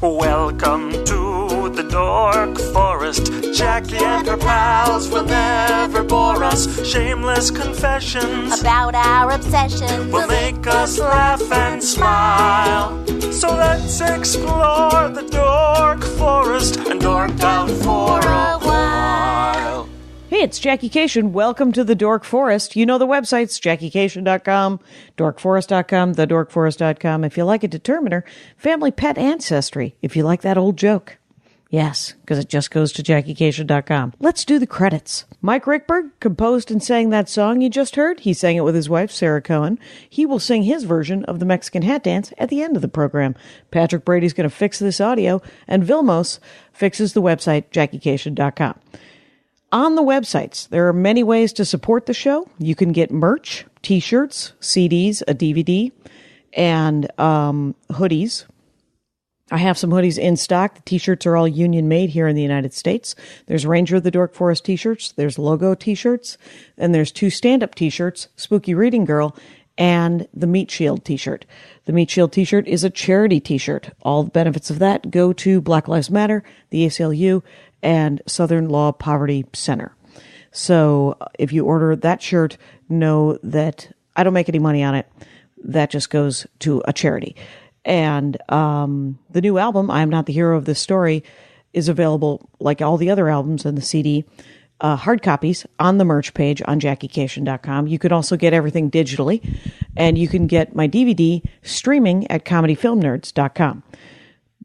Welcome to the Dork Forest. Jackie and her pals will never bore us. Shameless confessions about our obsession will make us laugh and smile. So let's explore the Dork Forest and dork out for a while. Hey, it's Jackie Cation. Welcome to the Dork Forest. You know the websites, JackieCation.com, DorkForest.com, TheDorkForest.com. If you like a determiner, Family Pet Ancestry, if you like that old joke. Yes, because it just goes to JackieCation.com. Let's do the credits. Mike Rickberg composed and sang that song you just heard. He sang it with his wife, Sarah Cohen. He will sing his version of the Mexican Hat Dance at the end of the program. Patrick Brady's going to fix this audio, and Vilmos fixes the website, JackieCation.com. On the websites, there are many ways to support the show. You can get merch, t-shirts, CDs, a DVD, and hoodies. I have some hoodies in stock. The t-shirts are all union made here in the United States. There's Ranger of the Dork Forest t-shirts, there's logo t-shirts, and there's 2 stand-up t-shirts, Spooky Reading Girl, and the Meat Shield t-shirt. The Meat Shield t-shirt is a charity t-shirt. All the benefits of that go to Black Lives Matter, the ACLU, and Southern Law Poverty Center. So if you order that shirt, know that I don't make any money on it. That just goes to a charity. And the new album, I Am Not the Hero of This Story, is available like all the other albums and the CD, hard copies on the merch page on JackieCation.com. You can also get everything digitally, and you can get my DVD streaming at ComedyFilmNerds.com.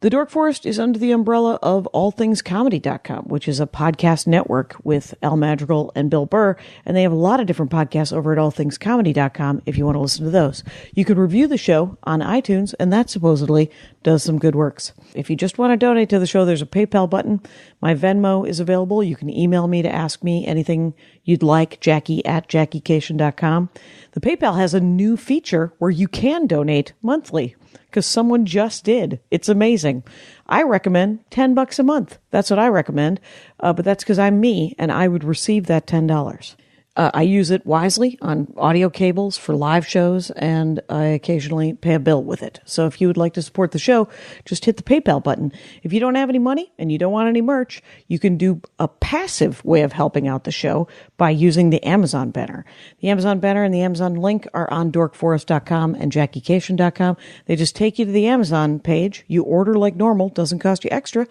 The Dork Forest is under the umbrella of AllThingsComedy.com, which is a podcast network with Al Madrigal and Bill Burr, and they have a lot of different podcasts over at AllThingsComedy.com if you want to listen to those. You can review the show on iTunes, and that supposedly does some good works. If you just want to donate to the show, there's a PayPal button. My Venmo is available. You can email me to ask me anything you'd like, Jackie@JackieCation.com. The PayPal has a new feature where you can donate monthly, because someone just did. It's amazing. I recommend $10 a month. That's what I recommend. But that's because I'm me, and I would receive that $10. I use it wisely on audio cables for live shows, and I occasionally pay a bill with it. So if you would like to support the show, just hit the PayPal button. If you don't have any money and you don't want any merch, you can do a passive way of helping out the show by using the Amazon banner. The Amazon banner and the Amazon link are on DorkForest.com and JackieCation.com. They just take you to the Amazon page. You order like normal, doesn't cost you extra,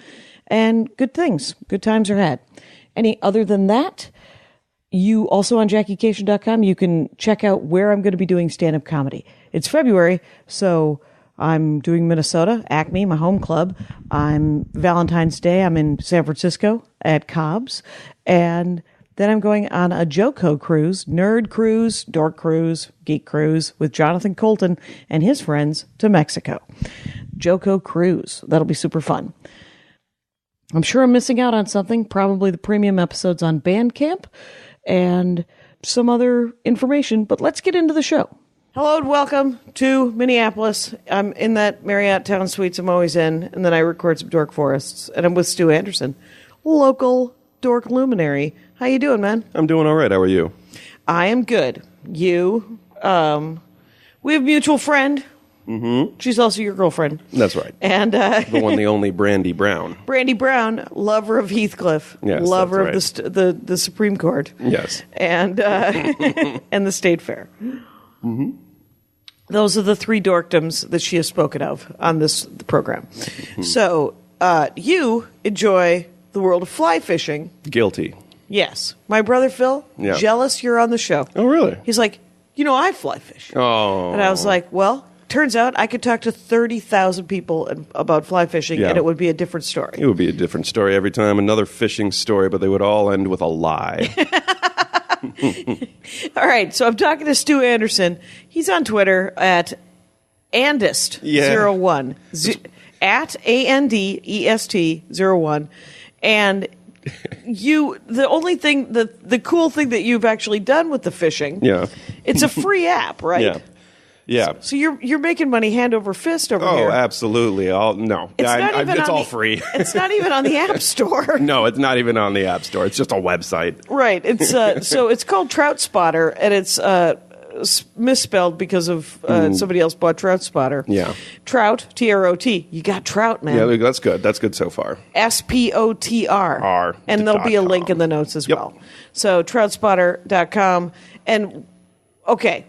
and good things. Good times are had. Any other than that, you also on JackieCation.com, you can check out where I'm going to be doing stand-up comedy. It's February, so I'm doing Minnesota, Acme, my home club. I'm Valentine's Day, I'm in San Francisco at Cobb's. And then I'm going on a JoCo cruise, nerd cruise, dork cruise, geek cruise with Jonathan Colton and his friends to Mexico. JoCo cruise. That'll be super fun. I'm sure I'm missing out on something, probably the premium episodes on Bandcamp and some other information, but let's get into the show. Hello and welcome to Minneapolis. I'm in that Marriott Town Suites I'm always in, and then I record some Dork Forests, and I'm with Stu Anderson, local dork luminary. How you doing, man? I'm doing all right. How are you? I am good. You? We have a mutual friend. Mm-hmm. She's also your girlfriend. That's right. And the one, the only Brandy Brown. Brandy Brown, lover of Heathcliff, yes, lover of right. the Supreme Court. Yes. And and the State Fair. Mm-hmm. Those are the 3 dorkdoms that she has spoken of on this program. Mm-hmm. So you enjoy the world of fly fishing. Guilty. Yes. My brother Phil, yeah. Jealous you're on the show. Oh, really? He's like, I fly fish. Oh. And I was like, well, turns out I could talk to 30,000 people about fly fishing, yeah. and it would be a different story. It would be a different story every time, another fishing story, but they would all end with a lie. All right, so I'm talking to Stu Anderson. He's on Twitter at Andest01, at ANDEST01, and the only thing, the cool thing that you've actually done with the fishing, yeah, it's a free app, right? Yeah. Yeah. So you're making money hand over fist over here. Oh, absolutely. It's all free. It's not even on the App Store. No, it's not even on the App Store. It's just a website. Right. It's so it's called Trout Spotter, and it's misspelled because of somebody else bought Trout Spotter. Yeah. Trout, T-R-O-T. You got trout, man. Yeah, that's good. That's good so far. S-P-O-T-R. R. And there'll be a link in the notes as well. So, TroutSpotter.com. And, okay,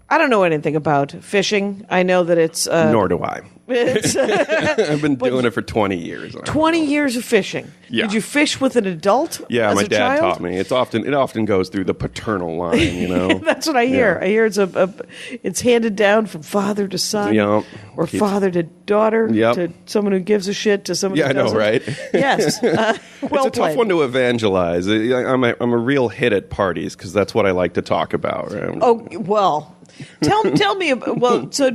I don't know anything about fishing. I know that it's... Nor do I. It's, I've been doing it for 20 years. 20 years of fishing. Yeah. Did you fish with an adult? Yeah, as my a dad child? taught me. It often goes through the paternal line, you know. That's what I hear. Yeah. I hear it's handed down from father to son, Yep. or father to daughter, Yep. to someone who gives a shit, to someone Yeah, who I know, doesn't. right? Yes. Well It's a played. tough one to evangelize. I'm a real hit at parties because that's what I like to talk about. Right? Oh, well, tell me about, well, so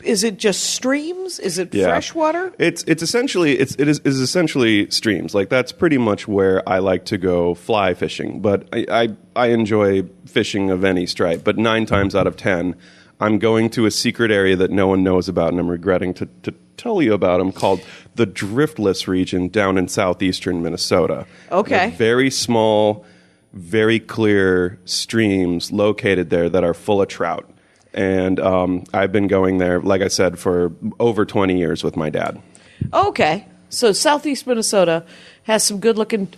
is it just streams? Is it freshwater? It's essentially it is essentially streams. Like that's pretty much where I like to go fly fishing. But I enjoy fishing of any stripe. But 9 times out of 10, I'm going to a secret area that no one knows about, and I'm regretting to tell you about them, called the Driftless region down in southeastern Minnesota. Okay. They're very small, very clear streams located there that are full of trout. And I've been going there, like I said, for over 20 years with my dad. Okay. So southeast Minnesota has some good-looking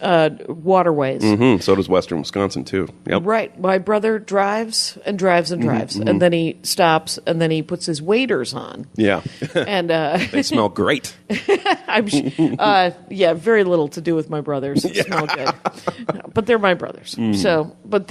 waterways. So does western Wisconsin, too. Yep. Right. My brother drives and drives and drives, and then he stops, and then he puts his waders on. Yeah. And They smell great. yeah, very little to do with my brothers. They smell good, but they're my brothers. So, but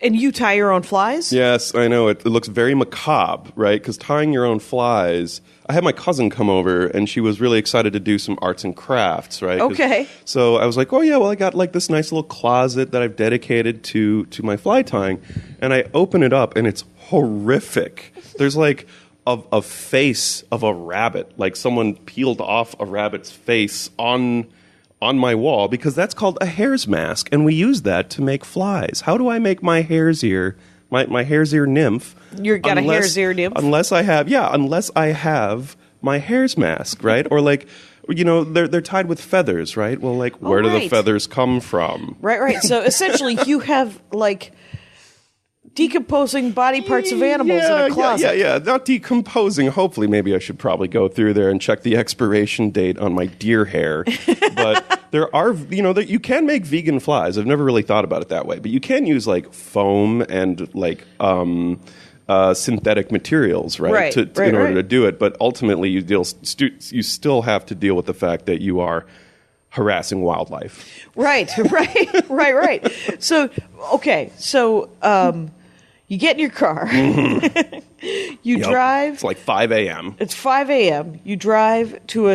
and you tie your own flies? Yes, I know. It looks very macabre, right? Because tying your own flies... I had my cousin come over, and she was really excited to do some arts and crafts, right? Okay. So I was like, oh, yeah, well, I got like this nice little closet that I've dedicated to my fly tying. And I open it up, and it's horrific. There's like a face of a rabbit, like someone peeled off a rabbit's face on my wall, because that's called a hare's mask, and we use that to make flies. How do I make my hare's ear... My hare's ear nymph. You got a hare's ear nymph? Unless I have my hare's mask, right? Or like, you know, they're tied with feathers, right? Well, like, where do the feathers come from? Right. So essentially, you have like decomposing body parts of animals in a closet. Yeah. Not decomposing. Hopefully, maybe I should probably go through there and check the expiration date on my deer hair. But there are, you know, that you can make vegan flies. I've never really thought about it that way. But you can use like foam and like synthetic materials, right? In order to do it. But ultimately, you still have to deal with the fact that you are harassing wildlife. Right. So, okay. So, you get in your car. You drive. It's like 5 a.m. It's 5 a.m. You drive to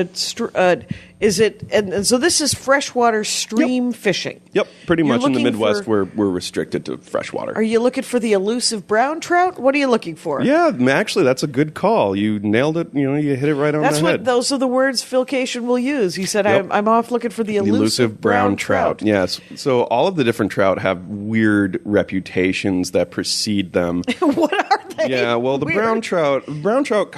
is it, and so this is freshwater stream fishing. Yep, pretty You're much in the looking Midwest, for- we're restricted to freshwater. Are you looking for the elusive brown trout? What are you looking for? Yeah, actually, that's a good call. You nailed it. You know, you hit it right on That's the what head. those are the words Phil Cation will use. He said, Yep. I'm off looking for the elusive brown trout. Yes. So all of the different trout have weird reputations that precede them. What are they? Yeah, well, the Weird. brown trout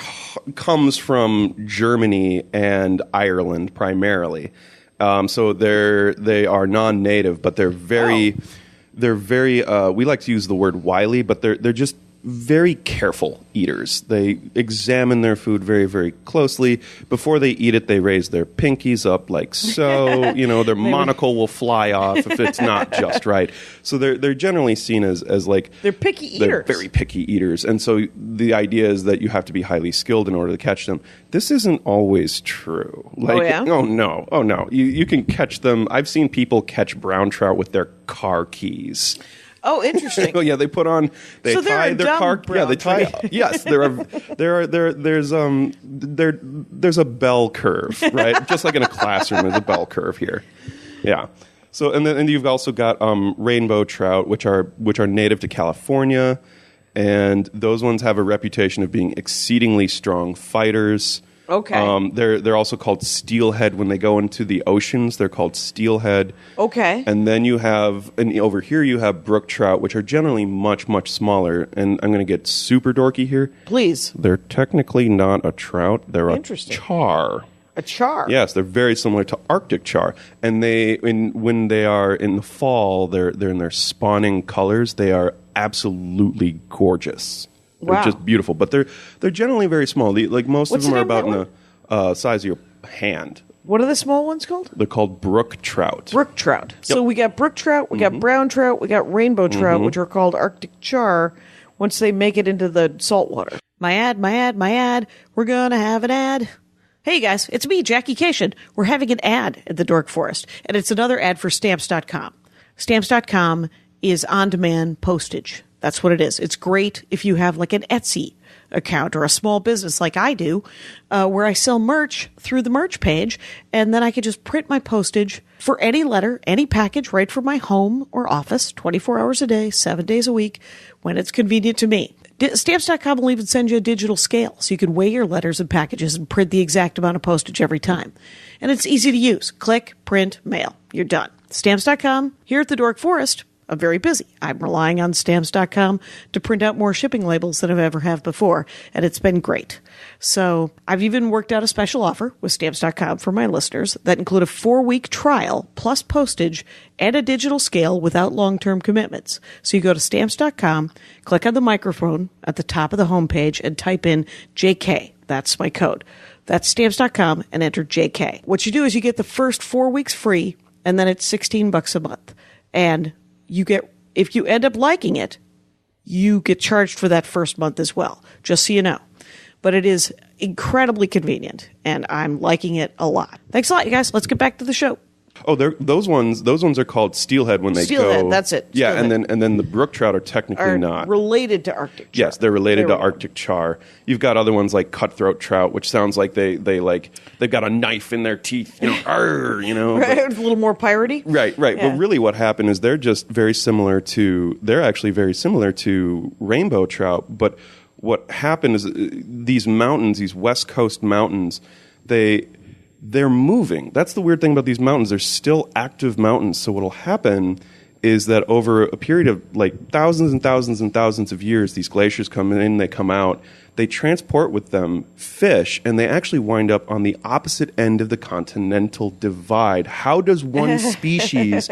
comes from Germany and Ireland primarily. So they are non-native, but they're very, we like to use the word wily, but they're just very careful eaters. They examine their food very, very closely. Before they eat it, they raise their pinkies up like so. You know, their monocle will fly off if it's not just right. So they're generally seen as like... They're picky eaters. They're very picky eaters. And so the idea is that you have to be highly skilled in order to catch them. This isn't always true. Like, yeah? Oh, no. You can catch them. I've seen people catch brown trout with their car keys. Oh, interesting. Oh yeah, they put on. They So they're tie a their dumb car. brown Yeah, they tie. trout. Yes, there's a bell curve, right? Just like in a classroom, there's a bell curve here. Yeah. So and you've also got rainbow trout, which are native to California, and those ones have a reputation of being exceedingly strong fighters. Okay. They're also called steelhead when they go into the oceans. They're called steelhead. Okay. And then over here you have brook trout, which are generally much, much smaller. And I'm going to get super dorky here. Please. They're technically not a trout. They're a Interesting. char. A char. Yes, they're very similar to Arctic char. And when they are in the fall, they're in their spawning colors. They are absolutely gorgeous. They're Wow. just beautiful, but they're generally very small. Like most What's of them the are name of about that in the size of your hand. What are the small ones called? They're called brook trout. Brook trout. So we got brook trout, we got brown trout, we got rainbow trout, which are called Arctic char once they make it into the saltwater. My ad. We're going to have an ad. Hey guys, it's me, Jackie Cation. We're having an ad at the Dork Forest, and it's another ad for Stamps.com. Stamps.com is on-demand postage. That's what it is. It's great if you have like an Etsy account or a small business like I do, where I sell merch through the merch page, and then I can just print my postage for any letter, any package right from my home or office, 24 hours a day, 7 days a week, when it's convenient to me. Stamps.com will even send you a digital scale, so you can weigh your letters and packages and print the exact amount of postage every time. And it's easy to use. Click, print, mail. You're done. Stamps.com. Here at the Dork Forest, I'm very busy. I'm relying on Stamps.com to print out more shipping labels than I've ever have before, and it's been great. So I've even worked out a special offer with Stamps.com for my listeners that include a 4-week trial plus postage and a digital scale without long-term commitments. So you go to Stamps.com, click on the microphone at the top of the homepage, and type in JK. That's my code. That's Stamps.com, and enter JK. What you do is you get the first 4 weeks free, and then it's $16 a month. And you get, if you end up liking it, you get charged for that first month as well, just so you know. But it is incredibly convenient, and I'm liking it a lot. Thanks a lot, you guys. Let's get back to the show. Oh, those ones are called steelhead when they go. Steelhead, that's it. Yeah, Steelhead. and then the brook trout are technically Are not related to Arctic char. Yes, they're related to They're- Arctic char. You've got other ones like cutthroat trout, which sounds like they've got a knife in their teeth, arr, Right, a little more piratey. Right. Yeah. But really what happened is they're actually very similar to rainbow trout, but what happened is these mountains, these West Coast mountains, they're moving. That's the weird thing about these mountains. They're still active mountains. So what'll happen is that over a period of like thousands and thousands and thousands of years, these glaciers come in, they come out, they transport with them fish, and they actually wind up on the opposite end of the continental divide. How does one species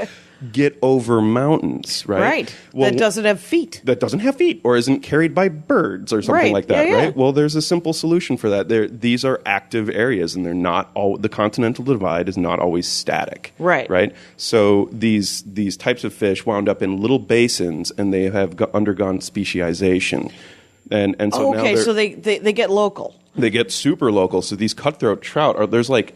get over mountains, right? Right. Well, that doesn't have feet. that doesn't have feet or isn't carried by birds or something Right. like that, Yeah, yeah. right? Well, there's a simple solution for that. These are active areas, and they're not all. The continental divide is not always static, Right. Right. So these types of fish wound up in little basins, and they have undergone speciation, and so now Okay, so they get local. they get super local. So these cutthroat trout there's like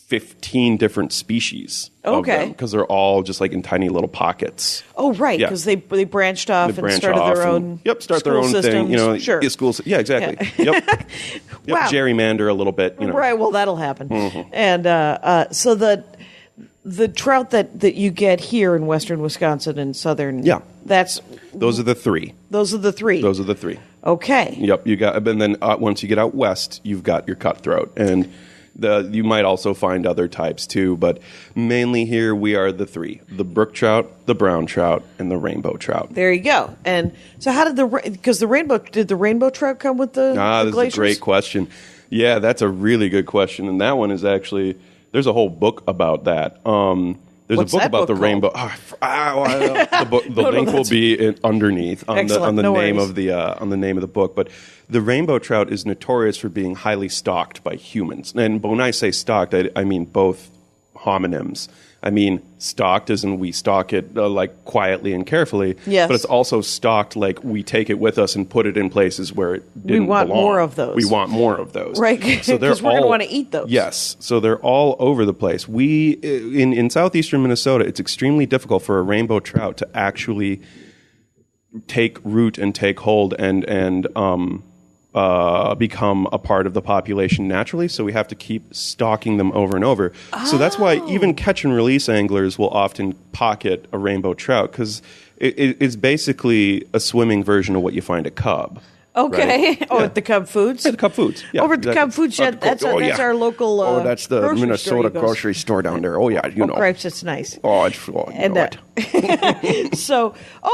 15 different species of Okay. them because they're all just like in tiny little pockets. Oh, right, Yeah. because they branched off They and branch started off their and- own start their school own systems. thing. Sure. Schools. Yeah, exactly. Yep. Wow. Gerrymander a little bit. Right, well, that'll happen. Mm-hmm. And so the trout that you get here in western Wisconsin and southern, Yeah. those Those are the three. are the three. Okay. Yep. You got, and then once you get out west, you've got your cutthroat, and you might also find other types too, but mainly here we are the three: the brook trout, the brown trout, and the rainbow trout. There you go. And so how did the rainbow trout come with the This glaciers? is a great question. Yeah, that's a really good question, and that one is actually there's a whole book about that. There's What's a book that about book the rainbow. The link will be underneath on Excellent. the No name worries. of the name of the book. But the rainbow trout is notorious for being highly stalked by humans. And when I say stalked, I mean both homonyms. I mean stalked as in we stalk it like quietly and carefully. Yes. But it's also stalked like we take it with us and put it in places where it didn't want belong. more of those. We want more of those. Right, So they're 'cause we're gonna all- wanna eat those. Yes. So they're all over the place. We in southeastern Minnesota, it's extremely difficult for a rainbow trout to actually take root and take hold and become a part of the population naturally. So we have to keep stalking them over and over. So that's why even catch and release anglers will often pocket a rainbow trout because it's basically a swimming version of what you find a cub. Okay. Right? Oh, Yeah. at the Cub Foods? Yeah, the Cub Foods. Yeah, Over at the exactly. Cub Foods shed, that's our local that's the grocery store Minnesota you go. grocery store down there. Oh, yeah, you know. Grapes, it's nice. Oh, it's And so,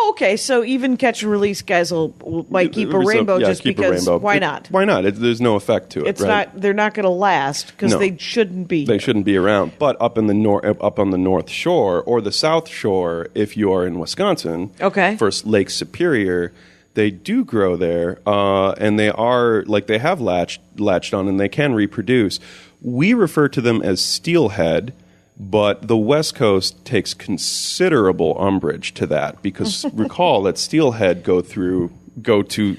okay. So even catch and release guys might keep a rainbow just keep a because rainbow. why not? Why not? There's no effect to it. It's right? not. They're not going to last because No. they shouldn't be. They shouldn't be around. But up on the North Shore or the South Shore, if you are in Wisconsin, Okay. for Lake Superior, they do grow there, and they are they have latched on, and they can reproduce. We refer to them as steelhead, but the West Coast takes considerable umbrage to that because recall that steelhead go to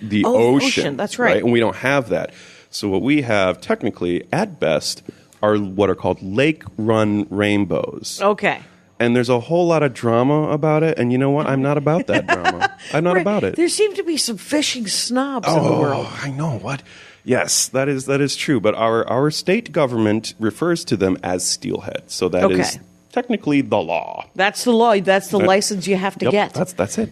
the ocean. That's right. And we don't have that. So what we have technically, at best, are what are called lake run rainbows. Okay. And there's a whole lot of drama about it. And you know what? I'm not about that drama. I'm not about it. There seem to be some fishing snobs in the world. I know what. Yes, that is true. But our state government refers to them as steelhead. So that is Okay. technically the law. That's the law. That's the license you have to Yep, get. That's it.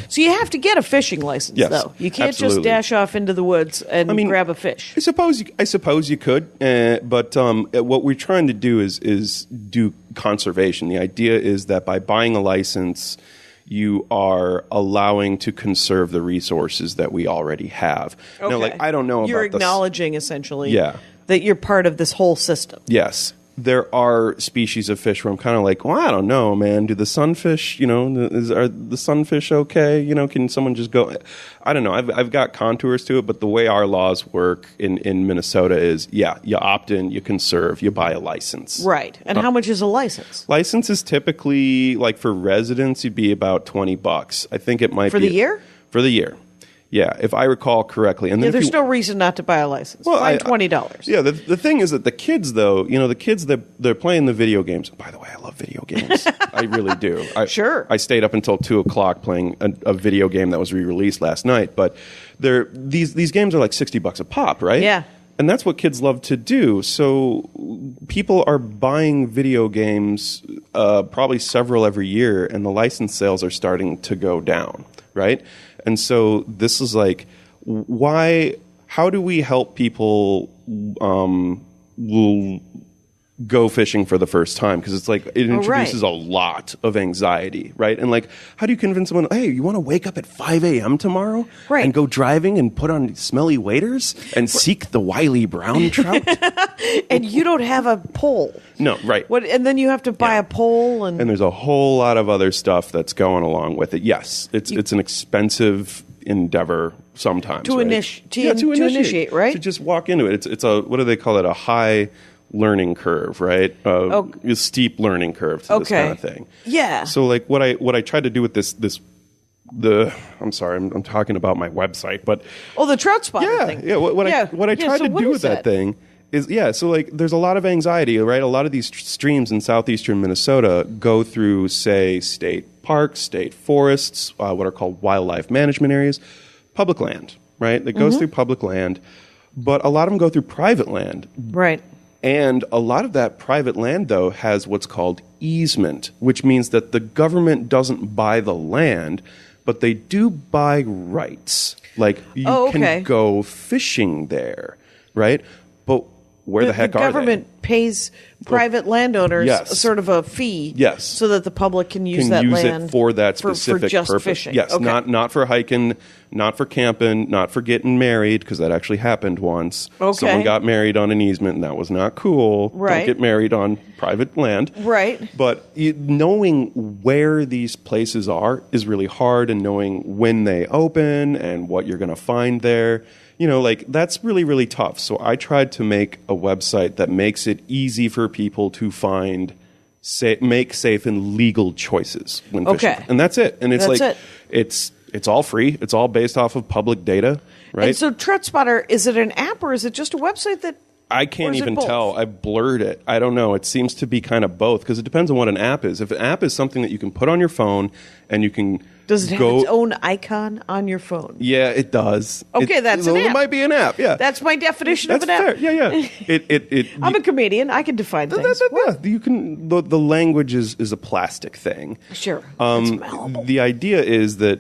So you have to get a fishing license, Yes, though. You can't just absolutely. dash off into the woods and grab a fish. I suppose you could, but what we're trying to do is do conservation. The idea is that by buying a license, you are allowing to conserve the resources that we already have. Now, Okay. I don't know You're about acknowledging, essentially, Yeah. that you're part of this whole system. Yes. There are species of fish where I'm kind of like, well, I don't know, man. Do the sunfish, are the sunfish okay? Can someone just go? I don't know. I've got contours to it, but the way our laws work in Minnesota is, you opt in, you conserve, you buy a license. Right. And how much is a license? License is typically, for residents, you'd be about $20. I think it might For be the year? For the year. Yeah, if I recall correctly. And then There's no reason not to buy a license. Well, Fine $20. Yeah, the thing is that the kids, though, the kids that they're playing the video games. By the way, I love video games. I really do. Sure. I stayed up until 2:00 playing a video game that was re-released last night. But these games are like $60 a pop, right? Yeah. And that's what kids love to do. So people are buying video games, probably several every year, and the license sales are starting to go down, right? And so this is how do we help people go fishing for the first time? Because it's it introduces a lot of anxiety, right? And how do you convince someone, hey, you want to wake up at 5 a.m. tomorrow Right. and go driving and put on smelly waders and seek the wily brown trout? And you don't have a pole. No, right. And then you have to buy a pole. And And there's a whole lot of other stuff that's going along with it. Yes, it's an expensive endeavor sometimes. To right? initiate, right? To just walk into it. It's a, what do they call it? A high learning curve, right? A steep learning curve to this kind of thing. Yeah. So what I tried to do with I'm sorry, I'm talking about my website, but the Trout Spotter thing. yeah. What I tried to do with that thing is there's a lot of anxiety, right? A lot of these streams in southeastern Minnesota go through, say, state parks, state forests, what are called wildlife management areas, public land, right? That goes through public land, but a lot of them go through private land. Right. And a lot of that private land, though, has what's called easement, which means that the government doesn't buy the land, but they do buy rights. You can go fishing there, right? But where the heck are they? The government pays private landowners Yes. sort of a fee, Yes. so that the public can use that land it for that specific for just purpose. fishing. Yes, Okay. not for hiking, not for camping, not for getting married, because that actually happened once. Okay. Someone got married on an easement, and that was not cool. Right. Don't get married on private land. Right. But knowing where these places are is really hard, and knowing when they open and what you're going to find there. That's really, really tough. So I tried to make a website that makes it easy for people to make safe and legal choices when fishing. Okay. And that's it. And That's it's all free. It's all based off of public data, right? And so Trout Spotter, is it an app or is it just a website that... I or can't is it even both? tell. I blurred it. I don't know. It seems to be kind of both, because it depends on what an app is. If an app is something that you can put on your phone and you can Does it have its own icon on your phone? Yeah, it does. Okay, that's an It app. might be an app, yeah. That's my definition That's of an app. fair. Yeah. I'm a comedian. I can define things. You can. The language is a plastic thing. Sure. Um, It's malleable. The idea is that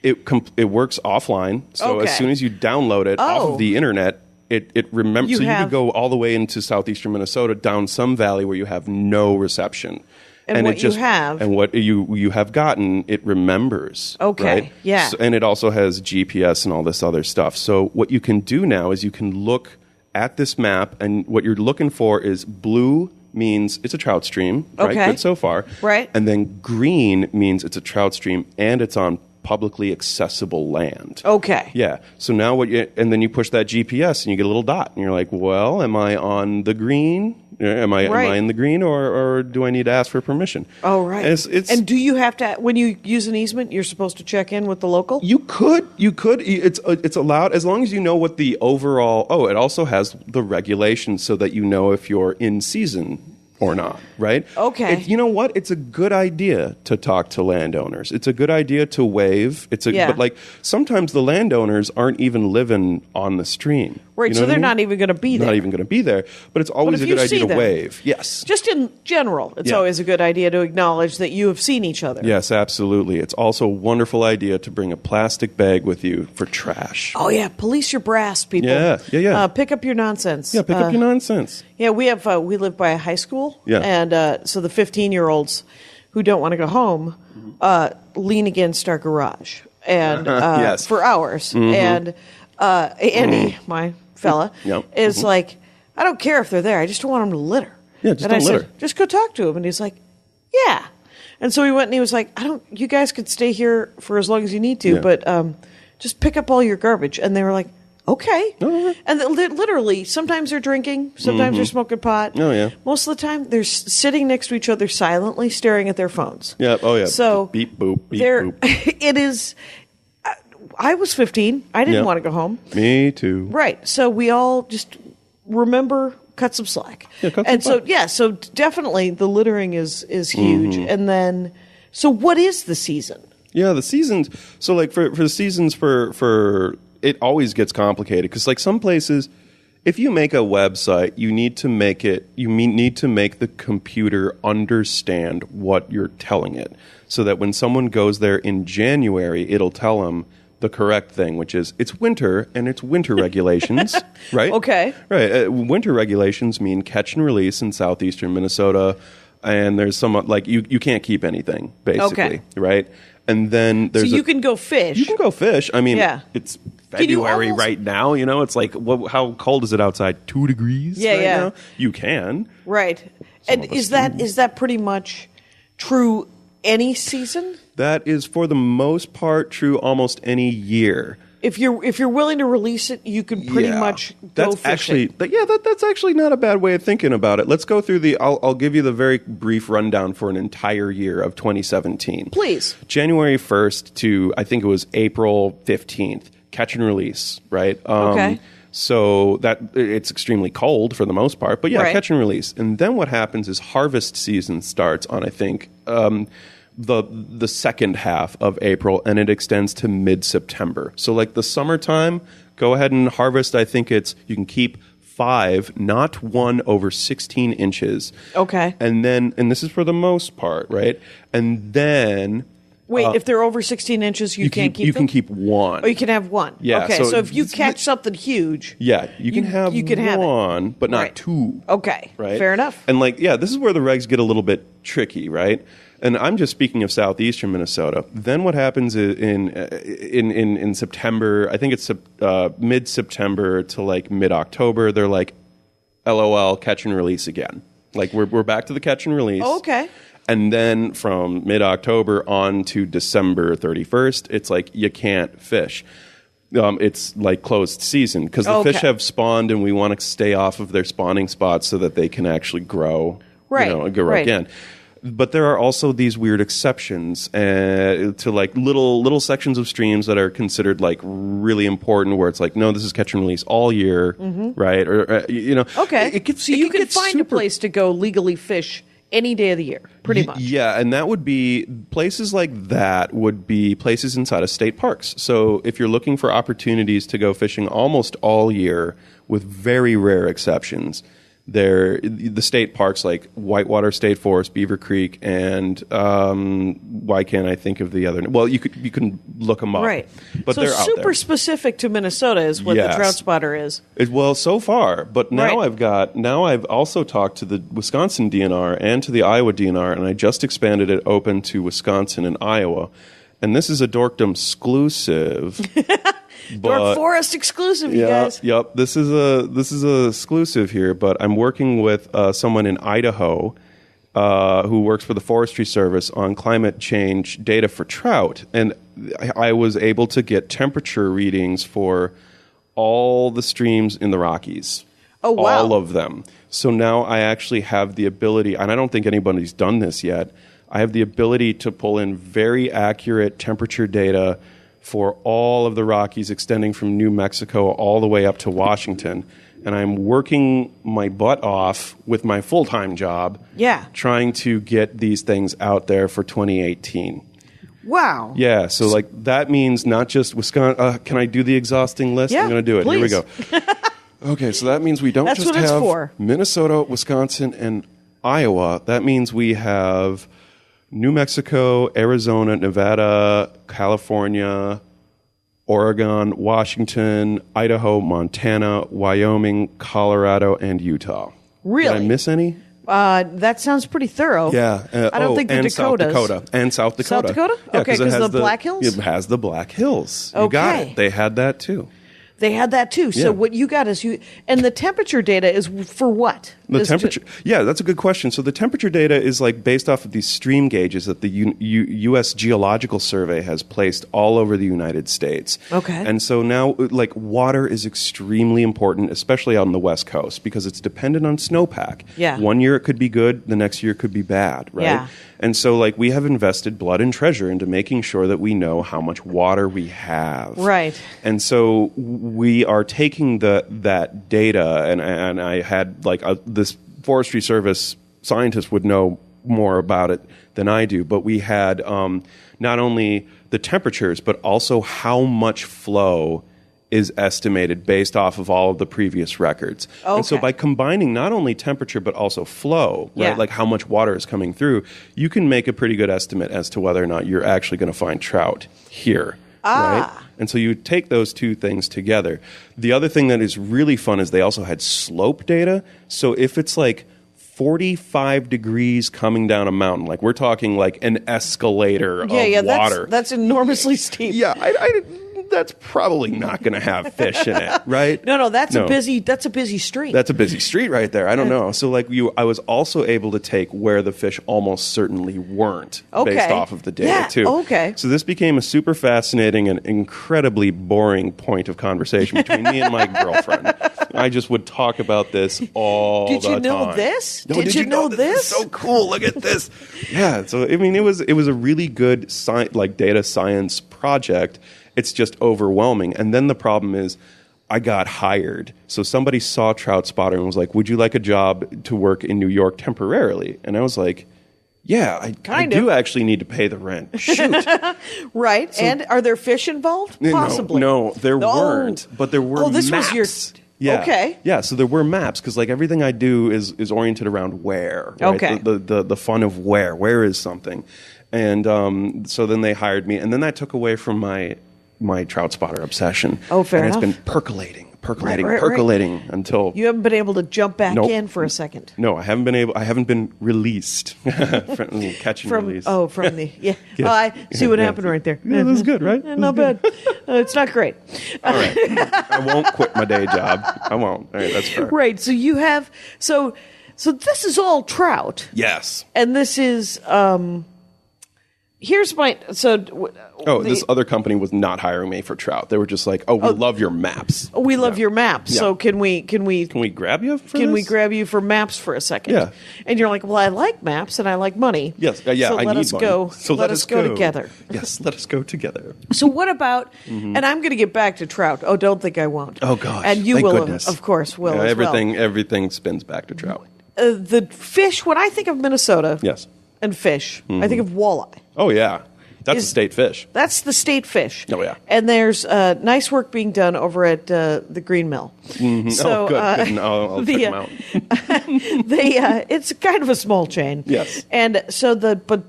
It works offline. So as soon as you download it off of the internet, it remembers. So you could go all the way into southeastern Minnesota, down some valley where you have no reception. And what you have gotten, it remembers. Okay, right? yeah. So, and it also has GPS and all this other stuff. So what you can do now is you can look at this map, and what you're looking for is blue means it's a trout stream, right? Okay. Good so far. Right. And then green means it's a trout stream and it's on publicly accessible land. Okay. Yeah. So now and then you push that GPS and you get a little dot and you're like, well, am I on the green? Am I in the green or do I need to ask for permission? Oh, right. And do you have to, when you use an easement, you're supposed to check in with the local? You could. It's allowed as long as you know what the overall, it also has the regulations so that you know if you're in season or not, right? Okay. You know what? It's a good idea to talk to landowners. It's a good idea to waive. But like sometimes the landowners aren't even living on the stream. Right, You know so what I they're mean? not even going to be there. Not even going to be there. But it's always a good idea to waive. Yes. Just in general, it's always a good idea to acknowledge that you have seen each other. Yes, absolutely. It's also a wonderful idea to bring a plastic bag with you for trash. Oh, yeah. Police your brass, people. Yeah. Pick up your nonsense. Yeah, pick up your nonsense. Yeah, we live by a high school. Yeah. And so the 15-year-olds who don't want to go home lean against our garage and for hours. Mm-hmm. And Andy, my fella, is like, I don't care if they're there. I just don't want them to litter. Yeah, just and don't I litter. said, just go talk to him. And he's like, yeah. And so we went and he was like, you guys could stay here for as long as you need to, but just pick up all your garbage. And they were like, okay. Oh, and literally, sometimes they're drinking, sometimes they're smoking pot. Oh, yeah. Most of the time, they're sitting next to each other silently, staring at their phones. Yeah. Oh, yeah. So beep, boop, beep, boop. It is. I was 15. I didn't want to go home. Me too. Right. So we all just remember cut some slack. Yeah, cut and some slack. so definitely the littering is huge. And then, so what is the season? Yeah, the seasons. So like for the seasons for it always gets complicated because like some places, if you make a website, you need to make the computer understand what you're telling it, so that when someone goes there in January, it'll tell them the correct thing, which is it's winter and it's winter regulations, right? Okay. Right. Winter regulations mean catch and release in southeastern Minnesota, and there's some like you can't keep anything basically, right? And then there's you can go fish. You can go fish. I mean, it's February almost, right now. You know, it's like how cold is it outside? 2 degrees. Yeah, right now? You can. Right. And is that pretty much true any season? That is for the most part true almost any year. If you're willing to release it, you can pretty much go fishing. That's actually not a bad way of thinking about it. Let's go through I'll give you the very brief rundown for an entire year of 2017. Please. January 1st to I think it was April 15th, catch and release, right? Okay. So that it's extremely cold for the most part, but catch and release. And then what happens is harvest season starts on I think the second half of April, and it extends to mid-September. So like the summertime, go ahead and harvest. I think you can keep 5, not 1 over 16 inches. Okay. And this is for the most part, right? And then... Wait, if they're over 16 inches, you can't keep them? You can keep 1. Oh, you can have 1. Yeah. Okay, so if you catch something huge... Yeah, you can have one, it. but not 2. Okay, right? Fair enough. And this is where the regs get a little bit tricky, right? And I'm just speaking of southeastern Minnesota. Then what happens in September? I think it's mid-September to like mid-October. They're like, LOL, catch and release again. Like we're back to the catch and release. Oh, okay. And then from mid-October on to December 31st, it's like you can't fish. It's like closed season because the fish have spawned, and we want to stay off of their spawning spots so that they can actually grow, and grow again. But there are also these weird exceptions to like little sections of streams that are considered like really important, where it's like, no, this is catch and release all year, right? Or okay, so you can find a place to go legally fish any day of the year, pretty much. Yeah, and that would be places like that would be places inside of state parks. So if you're looking for opportunities to go fishing almost all year, with very rare exceptions, the state parks like Whitewater State Forest, Beaver Creek, and why can't I think of the other? Well, you can look them up, Right. But so they're out super there. specific to Minnesota is what the Trout Spotter is. Well, so far, but now Right. I've also talked to the Wisconsin DNR and to the Iowa DNR, and I just expanded it open to Wisconsin and Iowa, and this is a Dorkdom exclusive. Dork Forest exclusive, you guys. Yep. This is a exclusive here, but I'm working with someone in Idaho who works for the Forestry Service on climate change data for trout, and I was able to get temperature readings for all the streams in the Rockies. Oh, wow. All of them. So now I actually have the ability, and I don't think anybody's done this yet, I have the ability to pull in very accurate temperature data for all of the Rockies extending from New Mexico all the way up to Washington. And I'm working my butt off with my full-time job trying to get these things out there for 2018. Wow. Yeah, so like that means not just Wisconsin. Can I do the exhausting list? Yeah, I'm going to do it. please. Here we go. Okay, so that means we don't That's just what it's have for. Minnesota, Wisconsin, and Iowa. That means we have New Mexico, Arizona, Nevada, California, Oregon, Washington, Idaho, Montana, Wyoming, Colorado, and Utah. Really? Did I miss any? That sounds pretty thorough. Yeah. I don't think the and Dakotas. South Dakota. And South Dakota. South Dakota? Yeah, Okay, it 'cause has the Black Hills? It has the Black Hills. You got Okay. it. They had that too. They had that too. So Yeah. what you got is and the temperature data is for what? The Is to- temperature, yeah, that's a good question. So the temperature data is like based off of these stream gauges that the U.S. Geological Survey has placed all over the United States. Okay. And so now, like, water is extremely important, especially on the West Coast, because it's dependent on snowpack. Yeah. One year it could be good, the next year it could be bad, right? Yeah. And so, like, we have invested blood and treasure into making sure that we know how much water we have. Right. And so we are taking that data, and I had like this Forestry Service scientist would know more about it than I do, but we had not only the temperatures, but also how much flow is estimated based off of all of the previous records. Okay. And so by combining not only temperature but also flow, right, Yeah. like how much water is coming through, you can make a pretty good estimate as to whether or not you're actually going to find trout here. Right? And so you take those two things together. The other thing that is really fun is they also had slope data. So if it's like 45 degrees coming down a mountain, like we're talking like an escalator of water. That's enormously steep. Yeah, that's probably not going to have fish in it, right? No, that's a busy street. That's a busy street right there. I don't know. So like I was also able to take where the fish almost certainly weren't based off of the data too. Okay. So this became a super fascinating and incredibly boring point of conversation between me and my girlfriend. I just would talk about this all the time. Did you know this? No, Did you know this? Is so cool. Look at this. Yeah. So I mean, it was a really good data science project. It's just overwhelming. And then the problem is I got hired. So somebody saw Trout Spotter and was like, would you like a job to work in New York temporarily? And I was like, yeah, I do actually need to pay the rent. Shoot. Right. And are there fish involved? Possibly. No, there weren't. But there were this maps. was your... Yeah. Okay. Yeah, so there were maps because like everything I do is oriented around where. Right? Okay. The fun of where. Where is something? And so then they hired me. And then that took away from my Trout Spotter obsession. Oh, fair and enough. It's been percolating Right. until You haven't been able to jump back Nope. in for a second. no, I haven't been released. Catch and release. From the Oh, I see what happened right there. Yeah, that's good, right? Not bad. It's not great. All right. I won't quit my day job. I won't. All right, that's fair. Right. So you have so this is all trout, Yes. and this is here's my This other company was not hiring me for trout. They were just like, we love your maps. we love your maps. Yeah. So can we Can we grab you for we this? grab you for maps for a second? Yeah. And you're like, well, I like maps and I like money. Yes. Yeah, So I let need us money. go. So let us go together. Yes, let us go together. So what about? And I'm going to get back to trout. Oh, don't think I won't. Oh gosh. And you Thank will, goodness. of course, will as everything spins back to trout. well. The fish. When I think of Minnesota, Yes. and fish, I think of walleye. Oh yeah. That's a state fish. That's the state fish. Oh, yeah. And there's nice work being done over at the Green Mill. Mm-hmm. So, good. No, I'll check them out. It's kind of a small chain. Yes. And so but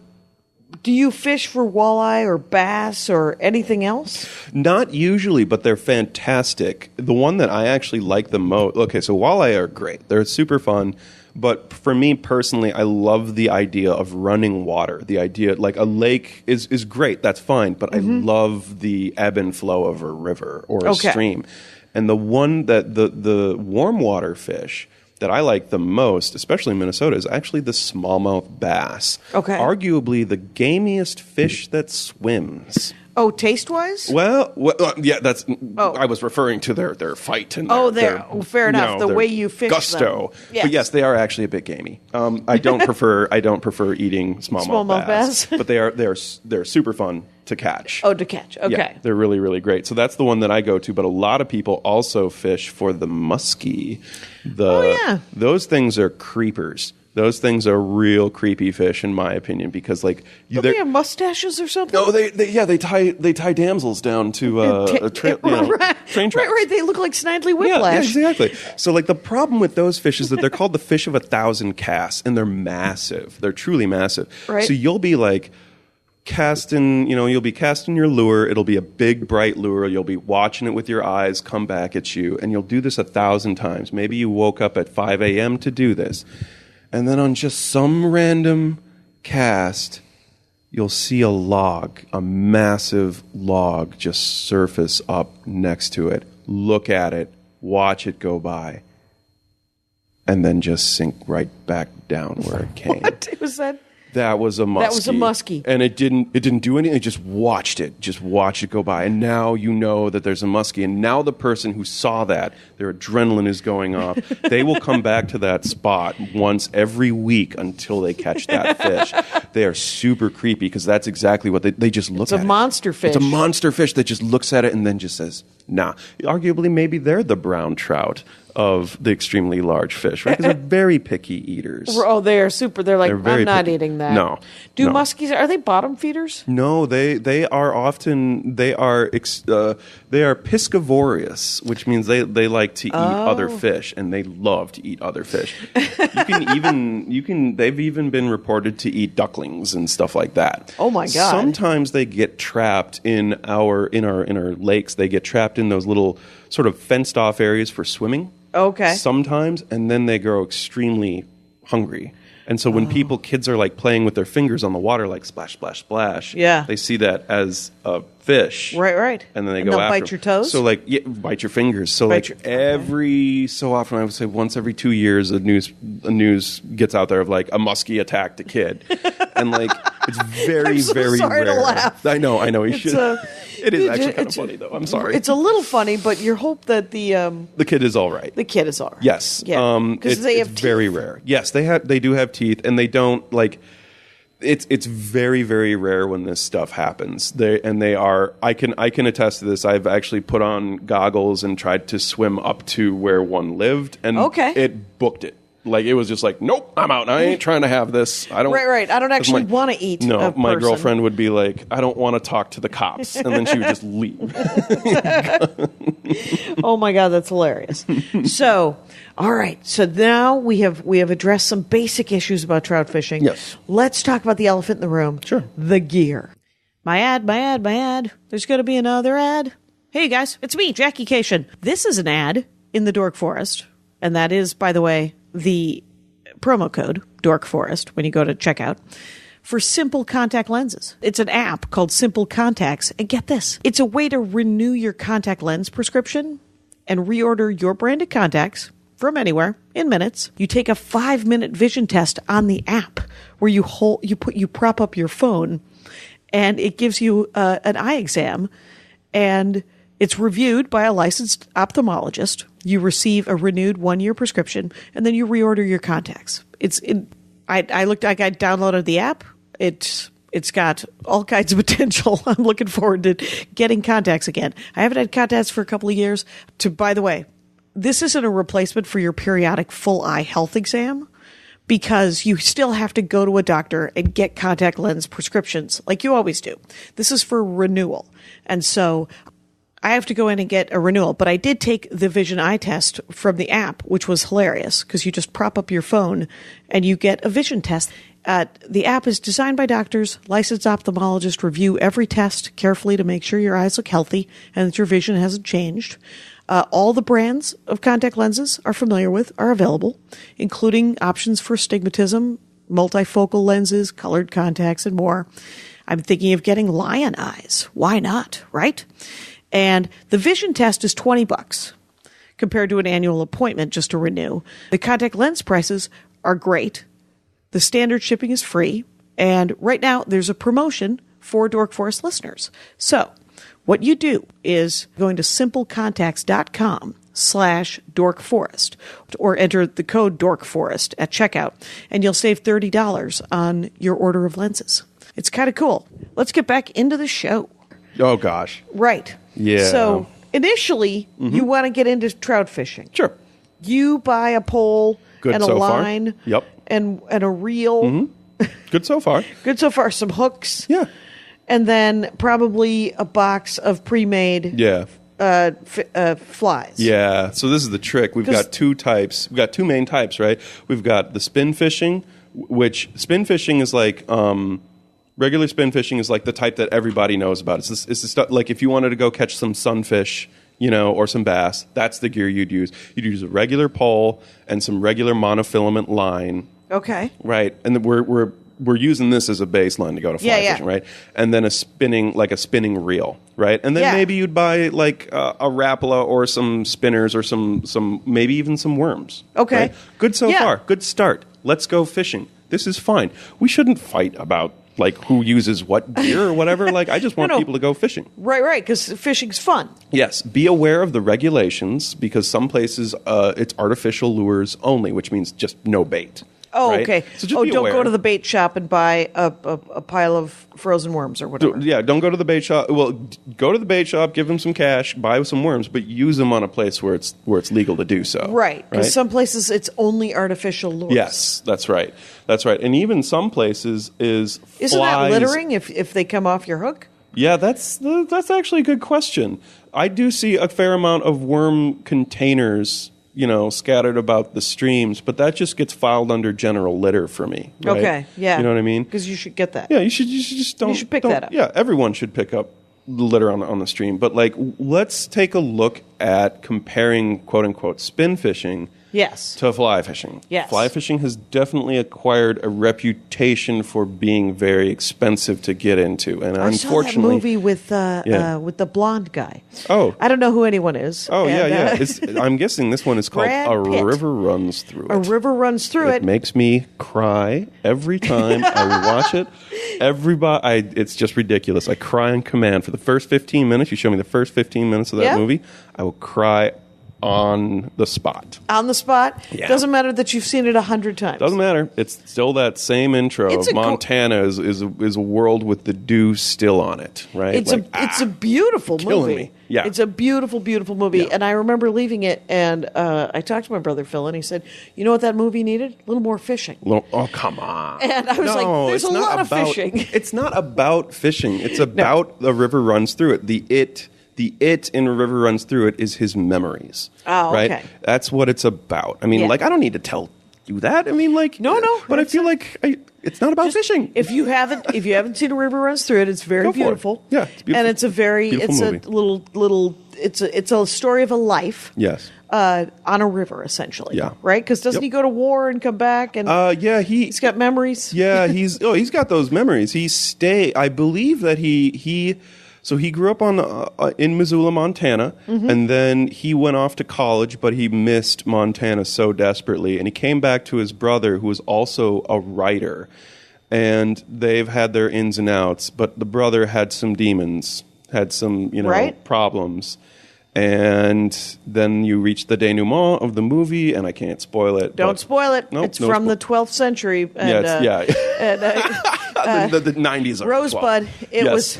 do you fish for walleye or bass or anything else? Not usually, but they're fantastic. The one that I actually like the most. Okay, so walleye are great. They're super fun. But for me personally, I love the idea of running water. The idea, like a lake is great. That's fine. But I love the ebb and flow of a river or a stream. And the one that the warm water fish that I like the most, especially in Minnesota, is actually the smallmouth bass. Okay. Arguably the gamiest fish that swims. Oh, taste-wise? Well, yeah, that's. Oh. I was referring to their fight and fair enough. The way you fish gusto. them. Yes. But yes, they are actually a bit gamey. I don't prefer eating smallmouth bass, but they're super fun to catch. Oh, to catch. Okay. Yeah, they're really, really great. So that's the one that I go to. But a lot of people also fish for the muskie. Those things are creepers. Those things are real creepy fish, in my opinion, because like they have mustaches or something. No, they tie damsels down to train tracks. Right. They look like Snidely Whiplash. Yeah, exactly. So like the problem with those fish is that they're called the fish of 1,000 casts, and they're massive. They're truly massive. Right. So you'll be like you'll be casting your lure. It'll be a big, bright lure. You'll be watching it with your eyes come back at you, and you'll do this 1,000 times. Maybe you woke up at 5 a.m. to do this. And then on just some random cast, you'll see a massive log just surface up next to it. Look at it, watch it go by, and then just sink right back down where it came. What was that? That was a muskie. That was a muskie. And it didn't do anything. It just watched it go by. And now you know that there's a muskie. And now the person who saw that, their adrenaline is going off. They will come back to that spot once every week until they catch that fish. They are super creepy because that's exactly what they just look at. It's a monster fish. It's a monster fish that just looks at it and then just says, nah. Arguably, maybe they're the brown trout of the extremely large fish, right? Because they're very picky eaters. Oh, they are super. They're like, I'm not eating that. No. Muskies, are they bottom feeders? No, they are often, they are piscivorous, which means they like to eat other fish, and they love to eat other fish. They've even been reported to eat ducklings and stuff like that. Oh my God. Sometimes they get trapped in our lakes. They get trapped in those little sort of fenced off areas for swimming. Okay. Sometimes, and then they grow extremely hungry. And so when kids are like playing with their fingers on the water, like splash, splash, splash, they see that as a fish. Right. And then they go after bite your toes? So like, bite your fingers. So every so often, I would say once every 2 years, a news gets out there of like a muskie attacked a kid. And like, it's very, I'm so very sorry rare. to laugh. I know, you should. It is actually kind of funny, though. I'm sorry. It's a little funny, but you hope that the kid is all right. The kid is all right. Yes. Yeah. Because they have teeth. It's very rare. Yes, they do have teeth, and they don't like. It's very, very rare when this stuff happens. They are. I can attest to this. I've actually put on goggles and tried to swim up to where one lived, and it booked it. Like, it was just like, nope, I'm out. I ain't trying to have this. I don't. Right. I don't actually want to eat. No, my girlfriend would be like, I don't want to talk to the cops, and then she would just leave. Oh my God, that's hilarious. So, all right. So now we have addressed some basic issues about trout fishing. Yes. Let's talk about the elephant in the room. Sure. The gear. My ad. There's going to be another ad. Hey guys, it's me, Jackie Cation. This is an ad in the Dork Forest, and that is, by the way, the promo code Dork Forest when you go to checkout for Simple Contact Lenses. It's an app called Simple Contacts, and get this, it's a way to renew your contact lens prescription and reorder your branded contacts from anywhere in minutes. You take a 5-minute vision test on the app where you prop up your phone, and it gives you an eye exam, and it's reviewed by a licensed ophthalmologist. You receive a renewed 1-year prescription, and then you reorder your contacts. I downloaded the app. It's got all kinds of potential. I'm looking forward to getting contacts again. I haven't had contacts for a couple of years. By the way, this isn't a replacement for your periodic full eye health exam, because you still have to go to a doctor and get contact lens prescriptions like you always do. This is for renewal. And so I have to go in and get a renewal, but I did take the vision eye test from the app, which was hilarious because you just prop up your phone and you get a vision test. The app is designed by doctors. Licensed ophthalmologists review every test carefully to make sure your eyes look healthy and that your vision hasn't changed. All the brands of contact lenses are available, including options for astigmatism, multifocal lenses, colored contacts, and more. I'm thinking of getting lion eyes. Why not, right? And the vision test is $20 compared to an annual appointment just to renew. The contact lens prices are great. The standard shipping is free. And right now there's a promotion for Dork Forest listeners. So what you do is going to simplecontacts.com/dorkforest or enter the code dorkforest at checkout, and you'll save $30 on your order of lenses. It's kind of cool. Let's get back into the show. Oh, gosh. Right. Yeah. So initially, you want to get into trout fishing. Sure. You buy a pole Good and a so far. line Yep. and a reel. Good so far. Good so far. Some hooks. Yeah. And then probably a box of pre-made Yeah. flies. Yeah. So this is the trick. We've got two types. We've got two main types, right? We've got the spin fishing, which spin fishing is like regular spin fishing is like the type that everybody knows about. It's the stuff like if you wanted to go catch some sunfish, or some bass, that's the gear you'd use. You'd use a regular pole and some regular monofilament line. Okay. Right. And we're using this as a baseline to go to fly fishing, right? And then a spinning reel, right? And then maybe you'd buy like a Rapala or some spinners or some maybe even some worms. Okay. Right? Good so far. Good start. Let's go fishing. This is fine. We shouldn't fight about like who uses what gear or whatever. Like I just want people to go fishing. Right, because fishing's fun. Yes. Be aware of the regulations because some places it's artificial lures only, which means just no bait. Oh, right? okay. So just don't aware. go to the bait shop and buy a pile of frozen worms or whatever. Don't go to the bait shop. Well, go to the bait shop, give them some cash, buy some worms, but use them on a place where it's legal to do so. Right, because some places it's only artificial lures. Yes, that's right. That's right. And even some places isn't that littering if they come off your hook? Yeah, that's actually a good question. I do see a fair amount of worm containers scattered about the streams, but that just gets filed under general litter for me. Right? Okay, yeah. You know what I mean? Because you should get that. Yeah, you should just don't. You should pick that up. Yeah, everyone should pick up the litter on the stream. But like, let's take a look at comparing quote unquote spin fishing. Yes. To fly fishing. Yes. Fly fishing has definitely acquired a reputation for being very expensive to get into, and I saw that movie with the blonde guy. Oh, I don't know who anyone is. Oh, yeah. I'm guessing this one is called Brad Pitt. River Runs Through It. A River Runs Through It. It makes me cry every time I watch it. It's just ridiculous. I cry on command for the first 15 minutes. You show me the first 15 minutes of that movie, I will cry on the spot. On the spot? Yeah. Doesn't matter that you've seen it 100 times. Doesn't matter. It's still that same intro. Montana is a world with the dew still on it, right? It's a beautiful movie. Killing me. Yeah. It's a beautiful, beautiful movie. Yeah. And I remember leaving it, and I talked to my brother Phil, and he said, "You know what that movie needed? A little more fishing." Oh, come on. And I was like, "There's a lot of fishing." It's not about fishing. It's about The River Runs Through It. The it in A River Runs Through It is his memories. Oh, right? Okay. That's what it's about. I mean, I don't need to tell you that. I mean, no. But I feel like it's not about fishing. If you haven't seen A River Runs Through It, it's very beautiful. Yeah, it's beautiful. And it's it's a story of a life. Yes. On a river, essentially. Yeah. Right? Because doesn't he go to war and come back? And he's got memories. Yeah, he's got those memories. I believe that So he grew up in Missoula, Montana, and then he went off to college, but he missed Montana so desperately. And he came back to his brother, who was also a writer. And they've had their ins and outs, but the brother had some demons, had some problems. And then you reach the denouement of the movie, and I can't spoil it. Don't spoil it. Nope, it's from the 12th century. And, the 90s. Rosebud. It was...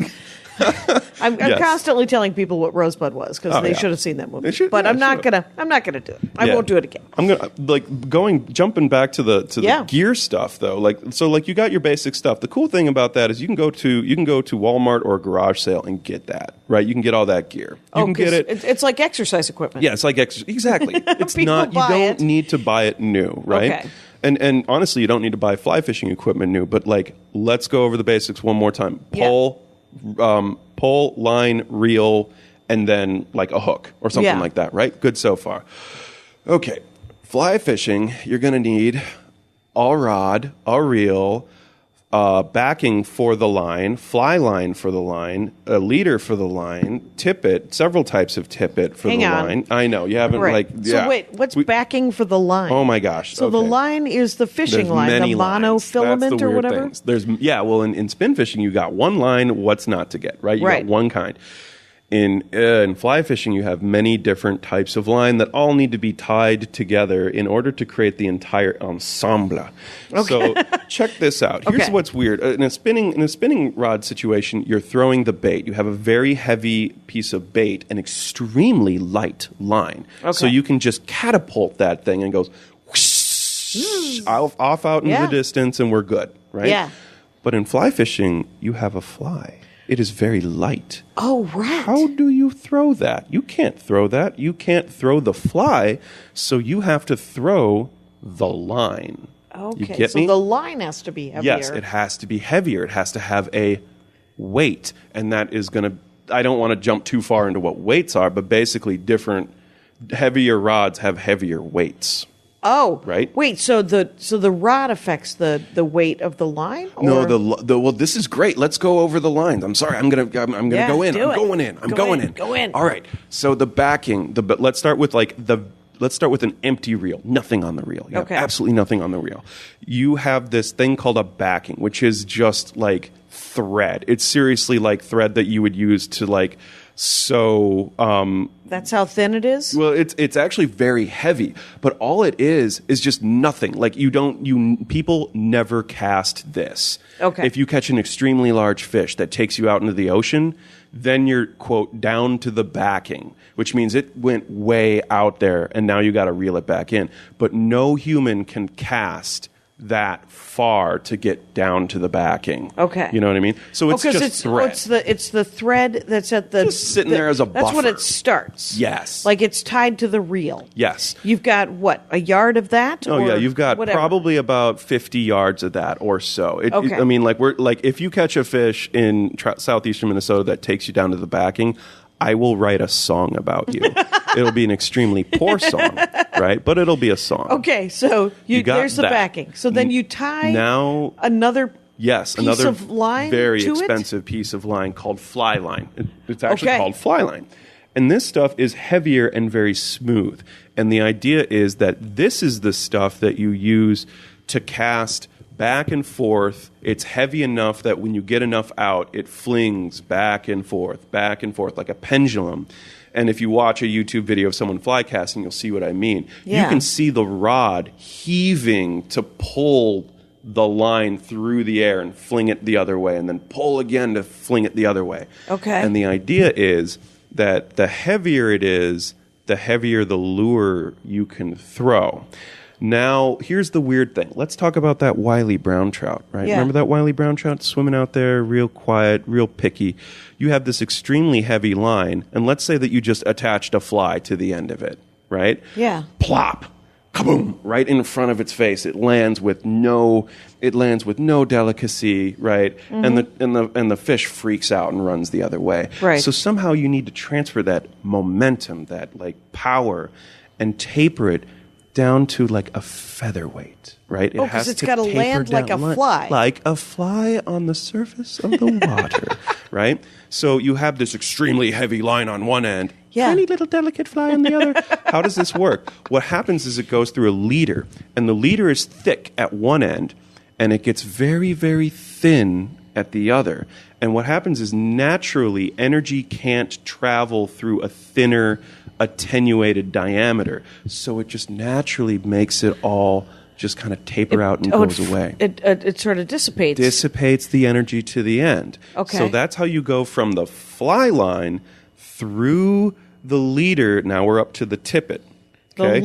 I'm Yes. constantly telling people what Rosebud was because Oh, they yeah. should have seen that movie. They should- but yeah, I'm not sure. gonna. I'm not gonna do it. I Yeah. won't do it again. I'm gonna jumping back to the Yeah. gear stuff though. So you got your basic stuff. The cool thing about that is you can go to Walmart or a garage sale and get that, right? You can get all that gear. You can get 'cause it's like exercise equipment. Yeah, it's like exactly. It's People not. You buy don't it. need to buy it new, right? Okay. And honestly, you don't need to buy fly fishing equipment new. But let's go over the basics one more time. Pole, line, reel, and then like a hook or something Yeah. like that, right? Good so far. Okay, fly fishing. You're going to need a rod, a reel, backing for the line, fly line for the line, a leader for the line, tippet, several types of tippet for Hang the on. line. I know you haven't Right. yeah. So wait, what's backing for the line? Oh my gosh! So the okay. line is the fishing There's line, many the lines. That's the monofilament or weird whatever. things. In spin fishing you got one line. What's not to get right? You Right. got one kind. In fly fishing, you have many different types of line that all need to be tied together in order to create the entire ensemble. So check this out. Here's Okay. what's weird. In a spinning rod situation, you're throwing the bait. You have a very heavy piece of bait, an extremely light line. So Okay. you can just catapult that thing and it goes whoosh, off out into Yeah. the distance, and we're good, right? Yeah. But in fly fishing, you have a fly. It is very light. Oh, right. How do you throw that? You can't throw that. You can't throw the fly, so you have to throw the line. Okay, You get so me? the line has to be heavier. Yes, it has to be heavier. It has to have a weight, and that is going to. I don't want to jump too far into what weights are, but basically, different heavier rods have heavier weights. Oh, Right? Wait, so the rod affects the weight of the line? No, or- well, this is great. Let's go over the lines. I'm sorry. I'm gonna Yeah, go in. do I'm it. going in. I'm Go going in. in. Go in. All right. So the backing. But let's start with let's start with an empty reel. Nothing on the reel. You have Okay. absolutely nothing on the reel. You have this thing called a backing, which is just like thread. It's seriously like thread that you would use to sew. That's how thin it is? Well, it's actually very heavy, but all it is just nothing. Like people never cast this. Okay. If you catch an extremely large fish that takes you out into the ocean, then you're quote down to the backing, which means it went way out there and now you got to reel it back in. But no human can cast that far to get down to the backing. Okay. You know what I mean? So it's because just thread. it's the thread that's at the Just sitting there as a That's what buffer. it starts. Yes. Like it's tied to the reel. Yes. You've got what, a yard of that? Oh or yeah, you've got whatever? probably about 50 yards of that or so. Okay. I mean, if you catch a fish in southeastern Minnesota that takes you down to the backing, I will write a song about you. It'll be an extremely poor song, right? But it'll be a song. Okay, so You got there's the that. backing. So then you tie Now- another Yes, piece another of line very to it? expensive piece of line called fly line. It's actually Okay. called fly line. And this stuff is heavier and very smooth. And the idea is that this is the stuff that you use to cast back and forth. It's heavy enough that when you get enough out, it flings back and forth like a pendulum. And if you watch a YouTube video of someone fly casting, you'll see what I mean. Yeah. You can see the rod heaving to pull the line through the air and fling it the other way, and then pull again to fling it the other way. Okay. And the idea is that the heavier it is, the heavier the lure you can throw. Now, here's the weird thing. Let's talk about that wily brown trout, right? Yeah. Remember that wily brown trout swimming out there, real quiet, real picky? You have this extremely heavy line, and let's say that you just attached a fly to the end of it, right? Yeah. Plop, kaboom, right in front of its face. It lands with no delicacy, right? Mm-hmm. And the fish freaks out and runs the other way. Right. So somehow you need to transfer that momentum, that like power, and taper it down to like a featherweight, right? Oh, 'cause it's gotta land like a fly. Like a fly on the surface of the water, right? So you have this extremely heavy line on one end, Yeah. tiny little delicate fly on the other. How does this work? What happens is it goes through a leader, and the leader is thick at one end, and it gets very, very thin at the other. And what happens is naturally energy can't travel through a thinner, attenuated diameter. So it just naturally makes it all just kind of taper out and goes away. It sort of dissipates. Dissipates the energy to the end. Okay. So that's how you go from the fly line through the leader. Now we're up to the tippet. Okay?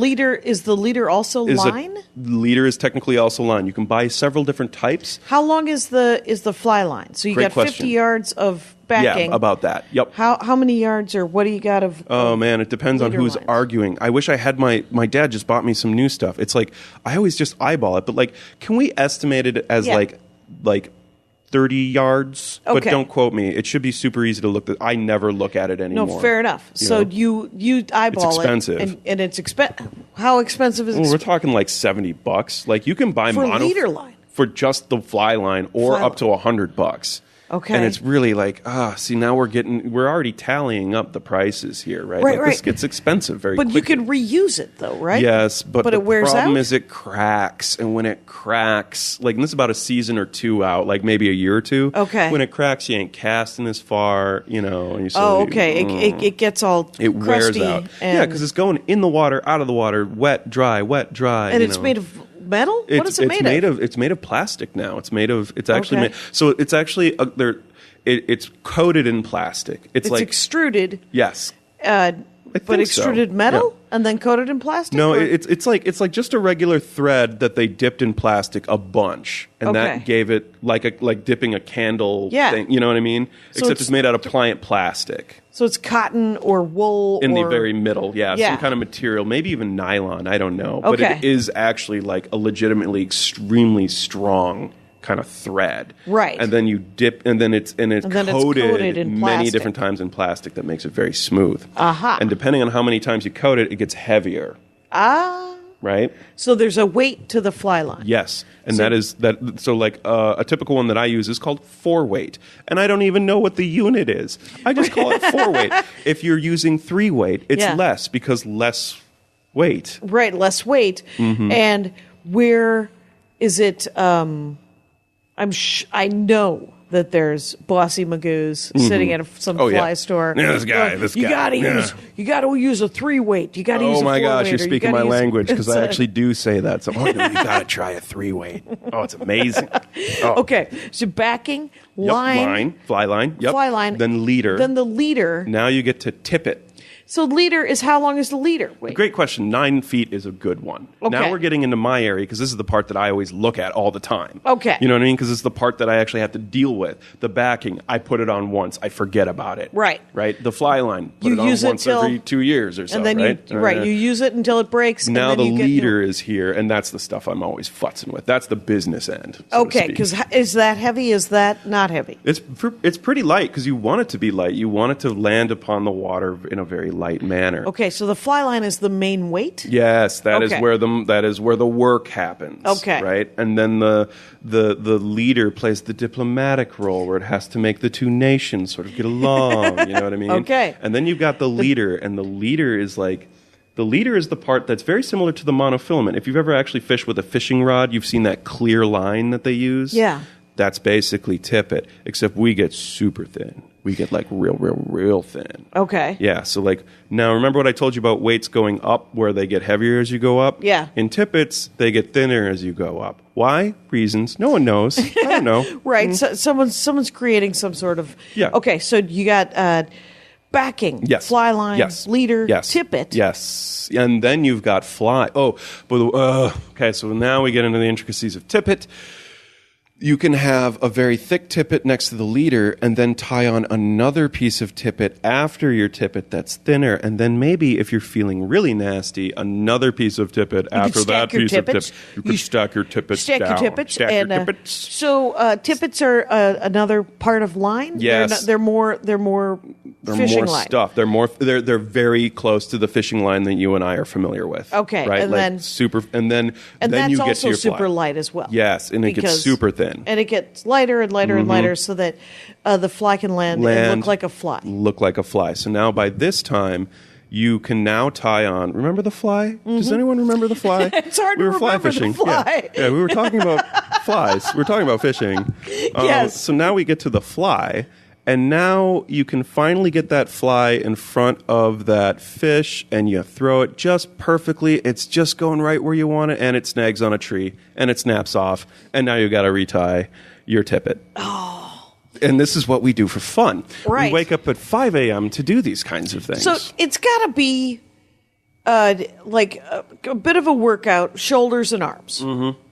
Is the leader also line? Leader is technically also line. You can buy several different types. How long is the fly line? So you Great got question. 50 yards of backing. Yeah, about that. Yep. How many yards or what do you got of? Oh man, it depends on who's lines? arguing. I wish I had my dad just bought me some new stuff. It's like I always just eyeball it, but like, can we estimate it as like 30 yards? Okay. But don't quote me. It should be super easy to look at. I never look at it anymore. No, fair enough. So you eyeball It's expensive. it, and it's How expensive is it? Well, we're talking like $70. Like you can buy For leader line. for just the fly line, or Fly up to $100. Okay. And it's really like, see, now we're already tallying up the prices here, right? Right, Like, this right. gets expensive very But quickly. you can reuse it though, right? Yes, but the it wears problem out? is it cracks, and when it cracks, like, and this is about a season or two out, like maybe a year or two. Okay. When it cracks, you ain't casting as far, and you Oh, okay. It gets all it wears crusty out. and, Yeah, because it's going in the water, out of the water, wet, dry, and it's made of metal. What is it made of? It's made of plastic now. It's actually Okay. made. So it's actually it's coated in plastic. It's like extruded. yes. But think so. extruded metal Yeah. and then coated in plastic. No, or- it's like just a regular thread that they dipped in plastic a bunch, and Okay. that gave it like dipping a candle Yeah. thing. You know what I mean? So Except it's- it's made out of pliant plastic so it's cotton or wool in or the very middle. Yeah, Yeah. some kind of material, maybe even nylon. I don't know, but Okay. it is actually like a legitimately extremely strong kind of thread. Right. And then you dip, and then it's then it's coated, coated in many plastic. different times in plastic that makes it very smooth. Aha. And depending on how many times you coat it, it gets heavier. Right? So there's a weight to the fly line. Yes, and so like a typical one that I use is called 4-weight, and I don't even know what the unit is. I just call it 4-weight. If you're using 3-weight, it's Yeah. less because less weight. Right, less weight. Mm-hmm. And where is it? I know that there's bossy magoos sitting at some Oh, yeah. fly store. Yeah, this guy, going, this you guy, gotta yeah. you got to use a 3-weight. You got to use a 4-weight. Oh my gosh, you're or you speaking gotta my use- language because it's I a- actually do say that. So you got to try a 3-weight. Oh, it's amazing. Oh. Okay, so backing, Yep, line, fly line, yep. fly line, Then leader. Then the leader. Now you get to tippet. So leader is how long is the leader? Wait. Great question. 9 feet is a good one. Okay. Now we're getting into my area because this is the part that I always look at all the time. Okay. You know what I mean? Because it's the part that I actually have to deal with. The backing, I put it on once. I forget about it. Right. Right? The fly line, put You it on use it once till- every 2 years or so, And then right? you use it until it breaks. Now and the then you get leader is here, and that's the stuff I'm always futzing with. That's the business end. so to Okay, speak. because is that heavy? Is that not heavy? It's pretty light because you want it to be light. You want it to land upon the water in a very light manner. Okay, so the fly line is the main weight. Yes, that is Okay. where the work happens. Okay. Right? And then the leader plays the diplomatic role where it has to make the two nations sort of get along, you know what I mean? Okay. And then you've got the leader, and the leader is the part that's very similar to the monofilament. If you've ever actually fished with a fishing rod, you've seen that clear line that they use. Yeah. That's basically tippet, except we get super thin. We get like real thin. Okay. Yeah, so like now remember what I told you about weights going up where they get heavier as you go up? Yeah. In tippets, they get thinner as you go up. Why? Reasons. No one knows. I don't know. Right. So someone's creating some sort of. Yeah. Okay, so you got backing, Yes. fly line, Yes. leader, Yes. tippet. Yes. And then you've got fly. Oh, but okay, so now we get into the intricacies of tippet. You can have a very thick tippet next to the leader and then tie on another piece of tippet after your tippet that's thinner. And then maybe if you're feeling really nasty, another piece of tippet after stack that your piece tippets. of tippet. You could stack your tippets Stack down. your tippets. Stack and, your tippets. So tippets are another part of line? Yes. They're more They're fishing more line. stuff. They're very close to the fishing line that you and I are familiar with. Okay, right? and like then- super, and then And you that's get to also your super fly. light as well. Yes, and it gets Because- super thin. And it gets lighter and lighter and lighter so that the fly can land and look like a fly. Look like a fly. So now by this time, you can now tie on. Remember the fly? Does anyone remember the fly? It's hard we to were fly remember the fishing. fly. Yeah, we were talking about flies. We were talking about fishing. Yes. So now we get to the fly. And now you can finally get that fly in front of that fish, and you throw it just perfectly. It's just going right where you want it, and it snags on a tree, and it snaps off, and now you got to retie your tippet. Oh. And this is what we do for fun. Right. We wake up at 5 a.m. to do these kinds of things. So it's got to be like a bit of a workout, shoulders and arms,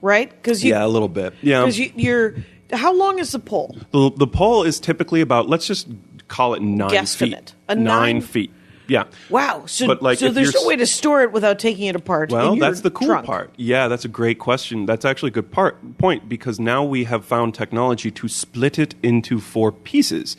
right? Yeah, a little bit. Yeah. Because you're. How long is the pole? The pole is typically about, let's just call it 9 Guesstimate. feet. A 9 feet. Yeah. Wow. So, But, like, so if there's you're no way to store it without taking it apart. Well, in your that's the cool trunk. part. Yeah, that's a great question. That's actually a good point, because now we have found technology to split it into 4 pieces,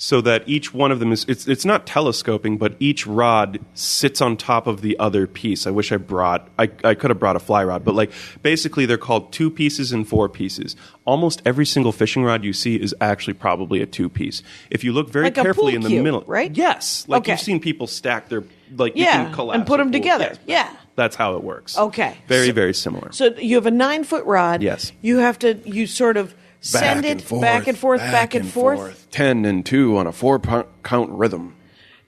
so that each one of them is, it's not telescoping, but each rod sits on top of the other piece. I wish I could have brought a fly rod, but like basically they're called 2 pieces and 4 pieces. Almost every single fishing rod you see is actually probably a 2-piece. If you look very Like a carefully pool in the cue, middle, right? Yes, like Okay. you've seen people stack their, like you Yeah, can collapse and put a them pool. together. Yes, Yeah. that's how it works. Okay. Very, very similar. So you have a 9-foot rod. Yes. You sort of send it back and forth, back and forth. 10 and 2 on a 4-count rhythm.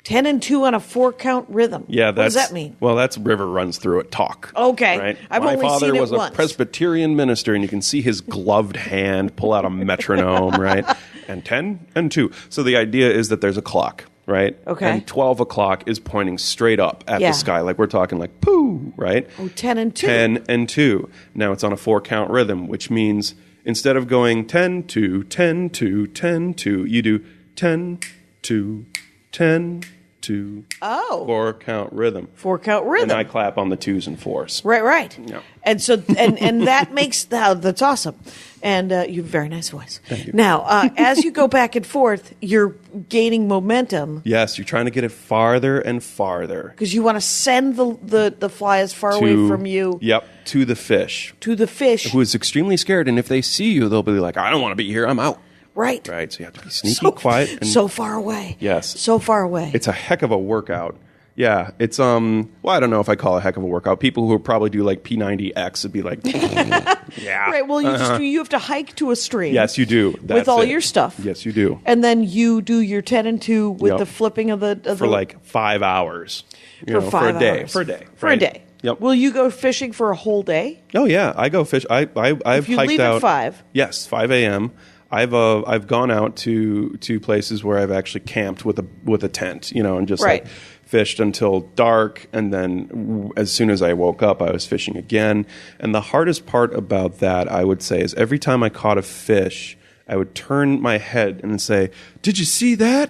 10 and 2 on a 4-count rhythm. Yeah, what does that mean? Well, that's River Runs Through It talk. Okay. Right? I've My only father seen it was once. a Presbyterian minister, and you can see his gloved hand pull out a metronome, right? And 10 and 2. So the idea is that there's a clock, right? Okay. And 12 o'clock is pointing straight up at Yeah. the sky, like we're talking like poo, right? Oh, 10 and 2. 10 and 2. Now it's on a 4-count rhythm, which means instead of going 10, 2, 10, 2, 10, 2, you do 10, 2, 10, 2. Oh. 4-count rhythm. 4-count rhythm. And I clap on the 2s and 4s. Right. Yeah. And so and that makes that's awesome. And you have a very nice voice. Thank you. Now, as you go back and forth, you're gaining momentum Yes, you're trying to get it farther and farther. because you want to send the fly as far away from you Yep, to the fish, to the fish. who is extremely scared. And if they see you, they'll be like, I don't want to be here. I'm out. Right. Right, so you have to be sneaky, quiet. And so far away. Yes. So far away. It's a heck of a workout. Yeah, it's well, I don't know if I call it a heck of a workout. People who probably do like P90X would be like, yeah. Right. Well, you have to hike to a stream. Yes, you do. with That's all it. your stuff. Yes, you do. And then you do your 10 and 2 with Yep. the flipping of the For like 5 hours. You for know, 5 for a day. hours. For a day. For right? a day. Yep. Will you go fishing for a whole day? Oh yeah, I go fish. I've If you hiked leave out at 5. Yes, 5 a.m. I've gone out to places where I've actually camped with a tent, you know, and just Right. like fished until dark, and then as soon as I woke up, I was fishing again. And the hardest part about that, I would say, is every time I caught a fish, I would turn my head and say, "Did you see that?"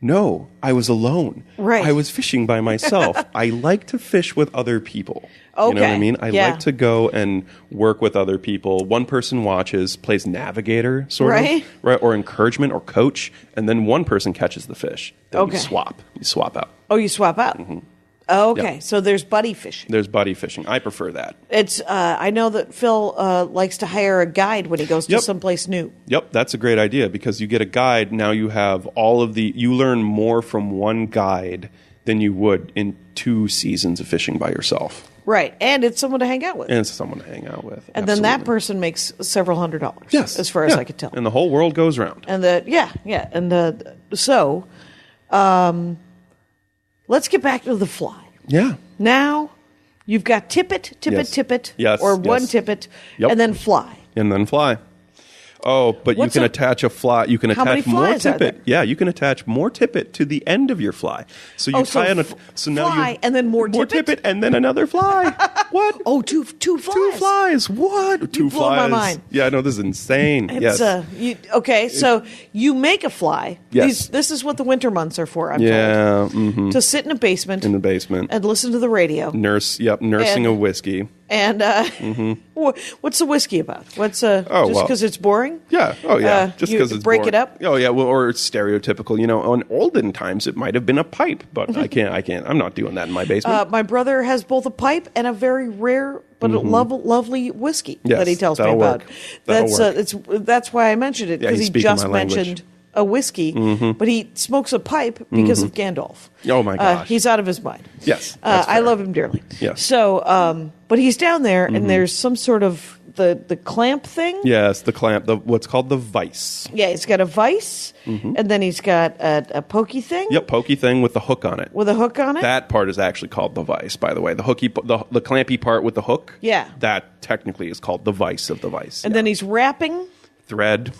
No, I was alone. Right. I was fishing by myself. I like to fish with other people. You know what Okay. I mean? I Yeah. like to go and work with other people. One person watches, plays navigator, sort Right. of, right, or encouragement or coach, and then one person catches the fish. Then Okay. you swap out. Oh, you swap out. Oh, okay. Yeah. So there's buddy fishing. There's buddy fishing. I prefer that. It's I know that Phil likes to hire a guide when he goes to Yep. someplace new. Yep, that's a great idea, because you get a guide. Now you have you learn more from one guide than you would in 2 seasons of fishing by yourself. Right. And it's someone to hang out with. And it's someone to hang out with. And then that Absolutely. person makes several $100s. Yes. As far as Yeah. I could tell. And the whole world goes round. And so let's get back to the fly. Yeah. Now you've got tippet, Yes. tippet, Yes, or one yes. tippet, Yep. and then fly. And then fly. Oh, but What's you can a- attach a fly. You can How many attach more flies are tippet. there? Yeah, you can attach more tippet to the end of your fly. So you tie on a. So now fly you and then more more tippet? tippet and then another fly. What? Oh, two flies. 2 flies. What? 2 blow my flies. mind. Yeah, no, this is insane. It's yes. okay. So you make a fly. Yes. This is what the winter months are for. I'm Yeah. told. To sit in a basement In the basement. and listen to the radio. Nursing And- a whiskey. And what's the whiskey about? What's just well. because it's boring? Yeah. Oh, yeah. Just you because it's break boring. it up. Oh, yeah. Well, or it's stereotypical. You know, in olden times, it might have been a pipe, but I can't. I'm not doing that in my basement. My brother has both a pipe and a very rare but lovely whiskey Yes, that he tells me that'll about. work. That'll work. That's why I mentioned it, Yeah, because he's he speaking just my language. mentioned a whiskey, but he smokes a pipe because of Gandalf. Oh, my gosh. He's out of his mind. Yes, that's I fair. love him dearly. Yes. So, but he's down there, and there's some sort of the clamp thing. Yes, the clamp, what's called the vise. Yeah, he's got a vise, and then he's got a pokey thing. Yep, pokey thing with the hook on it. With a hook on it? That part is actually called the vise, by the way. The clampy part with the hook. Yeah. That technically is called the vise of the vise. And then he's wrapping thread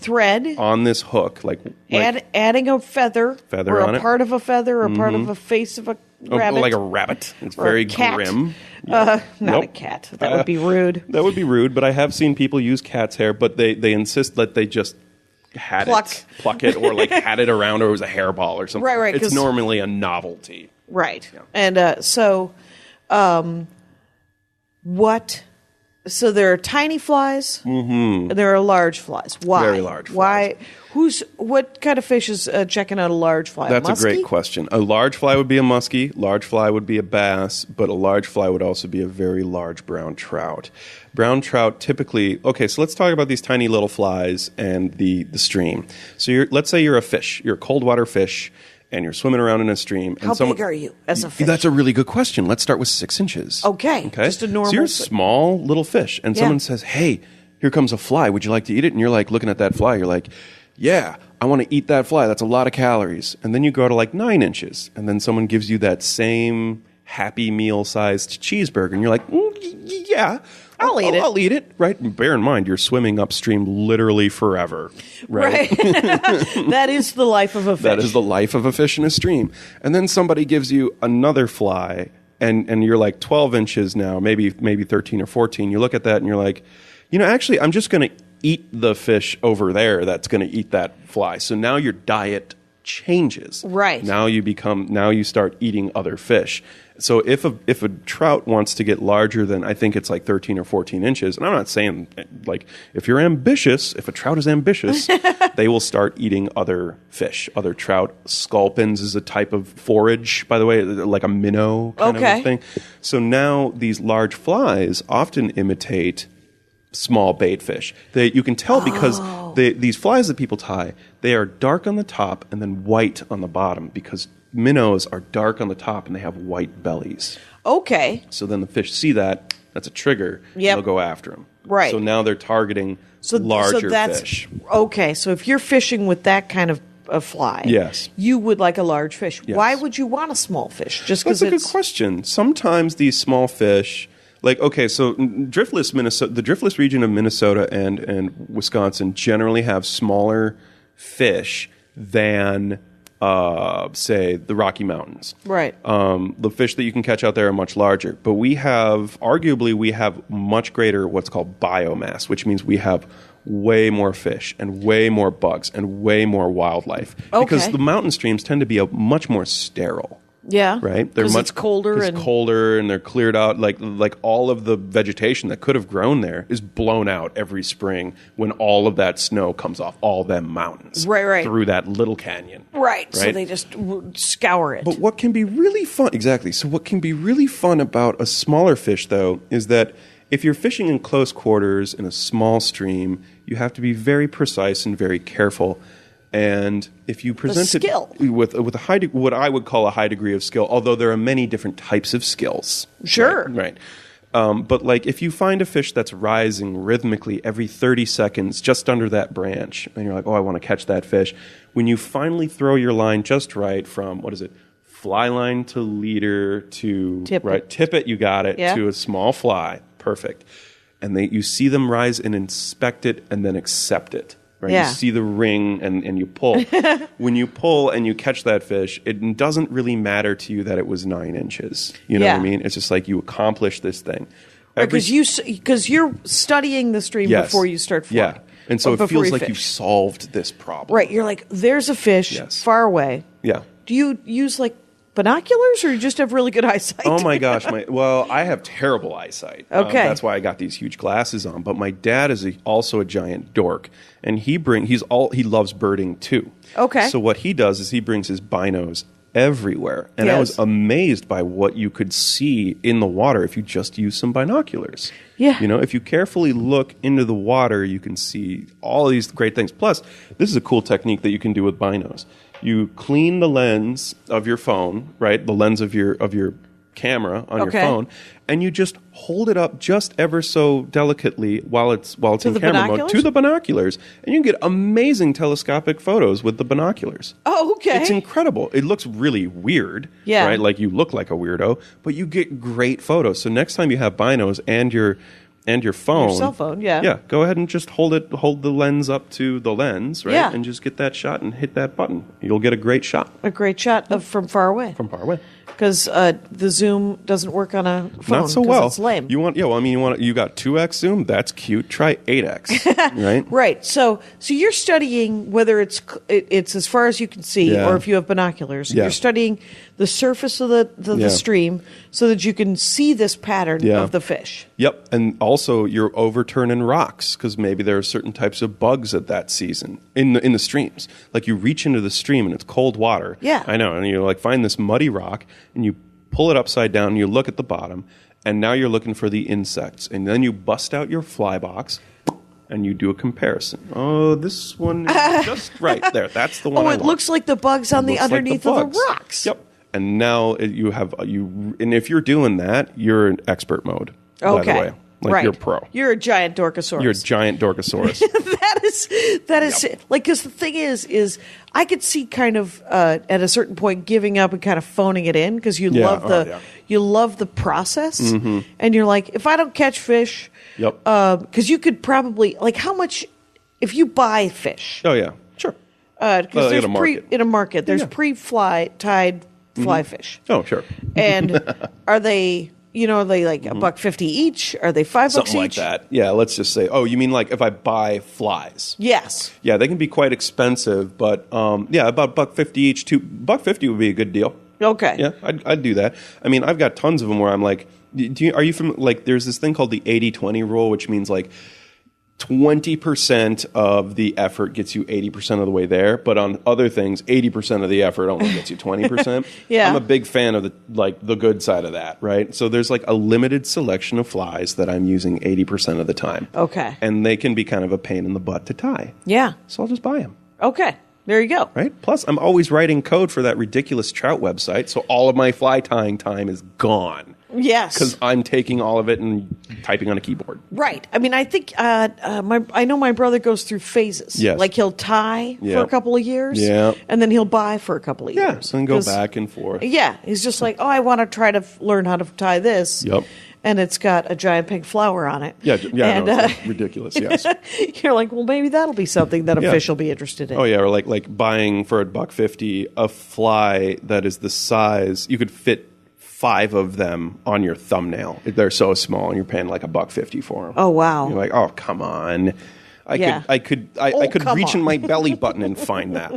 on this hook, like adding a feather or on a it. part of a feather or part of a face of a rabbit. Like a rabbit. It's or very a cat. grim. Not Nope. a cat. That would be rude. That would be rude, but I have seen people use cat's hair, but they insist that they just pluck it, or like had it around, or it was a hairball or something. Right, It's normally a novelty. Right. Yeah. And so there are tiny flies, and there are large flies. Why? Very large flies. Why? What kind of fish is checking out a large fly? That's a a great muskie? question. A large fly would be a muskie, large fly would be a bass, but a large fly would also be a very large brown trout. Brown trout typically, okay, so let's talk about these tiny little flies and the stream. So let's say you're a fish, you're a cold water fish, and you're swimming around in a stream. How big are you as a fish? That's a really good question. Let's start with 6 inches. Okay. Just a normal. So you're a small little fish, and someone says, hey, here comes a fly. Would you like to eat it? And you're like looking at that fly. You're like, yeah, I want to eat that fly. That's a lot of calories. And then you go to like 9 inches, and then someone gives you that same Happy Meal-sized cheeseburger, and you're like, yeah, I'll eat it. I'll eat it, right? And bear in mind, you're swimming upstream literally forever, right? That is the life of a fish. That is the life of a fish in a stream. And then somebody gives you another fly, and you're like 12 inches now, maybe 13 or 14. You look at that, and you're like, actually, I'm just going to eat the fish over there that's going to eat that fly. So now your diet changes. Right. Now you start eating other fish. So if a trout wants to get larger than, I think it's like 13 or 14 inches, and I'm not saying, like, if a trout is ambitious, they will start eating other fish, other trout. Sculpins is a type of forage, by the way, like a minnow kind of a thing. So now these large flies often imitate small bait fish. You can tell because these flies that people tie, they are dark on the top and then white on the bottom, because minnows are dark on the top and they have white bellies. Okay. So then the fish see that, that's a trigger, and they'll go after them. Right. So now they're targeting larger fish. Okay, so if you're fishing with that kind of a fly, yes, you would like a large fish. Yes. Why would you want a small fish? Just because That's a good question. Sometimes these small fish, like, okay, so the driftless region of Minnesota and Wisconsin generally have smaller fish than, say, the Rocky Mountains. Right. The fish that you can catch out there are much larger. But we have much greater what's called biomass, which means we have way more fish and way more bugs and way more wildlife. Okay. Because the mountain streams tend to be much more sterile. Yeah, right. Because it's colder and they're cleared out. Like all of the vegetation that could have grown there is blown out every spring when all of that snow comes off all them mountains, right, through that little canyon, right. So they just scour it. But what can be really fun, exactly. So what can be really fun about a smaller fish, though, is that if you're fishing in close quarters in a small stream, you have to be very precise and very careful. And if you present it with a what I would call a high degree of skill, although there are many different types of skills. Sure. Right. But like if you find a fish that's rising rhythmically every 30 seconds just under that branch, and you're like, oh, I want to catch that fish. When you finally throw your line just right from, fly line to leader to tippet, you got it, to a small fly. Perfect. And you see them rise and inspect it and then accept it. Right? Yeah. You see the ring and you pull. When you pull and you catch that fish, it doesn't really matter to you that it was 9 inches. You know what I mean? It's just like you accomplish this thing. Because you're studying the stream before you start flying. Yeah. And so it feels like you've solved this problem. Right. You're like, there's a fish far away. Yeah. Do you use binoculars, or you just have really good eyesight? Oh my gosh! I have terrible eyesight. Okay, that's why I got these huge glasses on. But my dad is also a giant dork, and he loves birding too. Okay, so what he does is he brings his binos everywhere, and I was amazed by what you could see in the water if you just use some binoculars. Yeah, if you carefully look into the water, you can see all these great things. Plus, this is a cool technique that you can do with binos. You clean the lens of your phone, right? The lens of your camera on your phone, and you just hold it up just ever so delicately while it's in camera mode to the binoculars, and you can get amazing telescopic photos with the binoculars. Oh, okay. It's incredible. It looks really weird, Yeah. right? Like you look like a weirdo, but you get great photos. So next time you have binos and your phone, Your cell phone, yeah. yeah, go ahead and just hold the lens up to the lens, right? Yeah. And just get that shot and hit that button. You'll get a great shot A great shot from far away. from far away. Because the zoom doesn't work on a phone. Not so 'cause well. It's lame. You got 2x zoom. That's cute. Try 8x, right? Right. So you're studying whether it's as far as you can see, Yeah. or if you have binoculars. Yeah. You're studying the surface of the stream so that you can see this pattern Yeah. of the fish. Yep, and also you're overturning rocks because maybe there are certain types of bugs at that season in the streams. Like you reach into the stream and it's cold water. Yeah. I know, and you like find this muddy rock and you pull it upside down and you look at the bottom, and now you're looking for the insects, and then you bust out your fly box and you do a comparison. Oh, this one is just right there. That's the one. Oh, I it want. looks like the bugs on the Looks like underneath of bugs. the rocks. Yep. And now and if you're doing that, you're in expert mode. By the way, like right. you're pro. You're a giant Dorkosaurus. You're a giant Dorkosaurus. that is like, because the thing is I could see kind of at a certain point giving up and kind of phoning it in because you love the process, and you're like, if I don't catch fish, Yep. because you could probably, like, how much if you buy fish, Oh yeah, sure. because there's in a market. in a market there's Yeah. pre-fly tied fly fish, Oh sure. and are they like $1.50 each? Are they $5 Something like each? that. Yeah. Let's just say. Oh, you mean like if I buy flies? Yes. Yeah, they can be quite expensive, but yeah, about $1.50 each. $1.50 would be a good deal. Okay. Yeah, I'd do that. I mean, I've got tons of them where I'm like, are you from, like, there's this thing called the 80-20 rule, which means like 20% of the effort gets you 80% of the way there, but on other things, 80% of the effort only gets you 20%. Yeah. I'm a big fan of the good side of that, right? So there's like a limited selection of flies that I'm using 80% of the time. Okay. And they can be kind of a pain in the butt to tie. Yeah. So I'll just buy them. Okay. There you go. Right? Plus, I'm always writing code for that ridiculous trout website, so all of my fly tying time is gone. Yes. Because I'm taking all of it and typing on a keyboard. Right. I mean, I think I know my brother goes through phases. Yes. Like he'll tie for Yeah. a couple of years. Yeah. And then he'll buy for a couple of Yeah, years. so then go 'Cause- back and forth. Yeah. He's just like, I want to try to learn how to tie this. Yep. And it's got a giant pink flower on it. Yeah, And, no, it's ridiculous, yes. You're like, well, maybe that'll be something that a Yeah. fish will be interested in. Oh, yeah, or like buying for $1.50 a fly that is the size, you could fit 5 of them on your thumbnail. They're so small, and you're paying like $1.50 for them. Oh, wow. You're like, oh, come on. Yeah. I could come reach in on. my belly button and find that.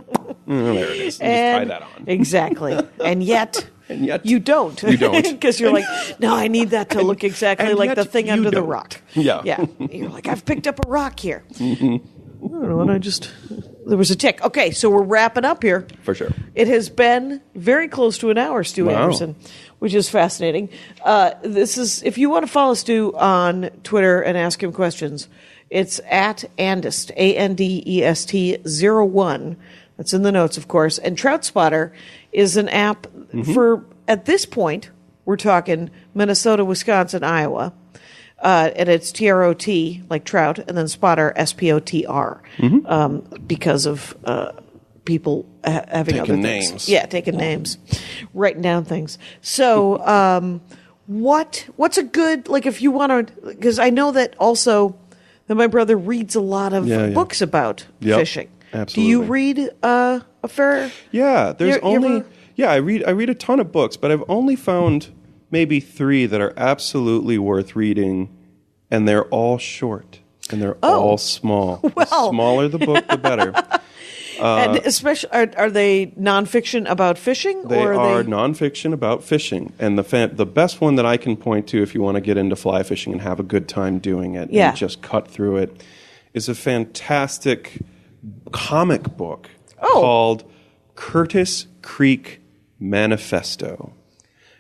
There it is. And just tie And- that on. Exactly. And yet... And yet You don't. You don't. Because you're like, no, I need that to look exactly and like yet the thing you under the don't. rock. Yeah. Yeah. You're like, I've picked up a rock here. I don't know, and there was a tick. Okay, so we're wrapping up here. For sure. It has been very close to an hour, Stu Wow. Anderson, which is fascinating. This is, if you want to follow Stu on Twitter and ask him questions, it's at Andest, ANDEST 01. That's in the notes, of course. And Trout Spotter is an app for, at this point, we're talking Minnesota, Wisconsin, Iowa. And it's TROT, like trout, and then spotter, SPOTR, because of people having Taking other names. things. Yeah, taking names, writing down things. So, what's a good, like, if you want to, because I know that also that my brother reads a lot of Yeah, yeah. books about Yep, fishing. absolutely. Do you read a fair? Yeah, there's You ever- I read a ton of books, but I've only found maybe 3 that are absolutely worth reading, and they're all short and they're all small. The Well. smaller the book, the better. And especially, are they nonfiction about fishing? They or are nonfiction about fishing, and the best one that I can point to if you want to get into fly fishing and have a good time doing it Yeah. and just cut through it is a fantastic comic book called Curtis Creek Manifesto.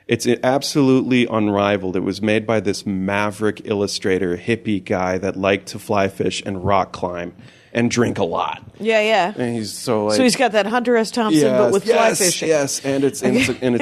It's absolutely unrivaled. It was made by this maverick illustrator, hippie guy that liked to fly fish and rock climb and drink a lot. Yeah. And he's so like, So he's got that Hunter S. Thompson, but with fly fishing. Yes, and it's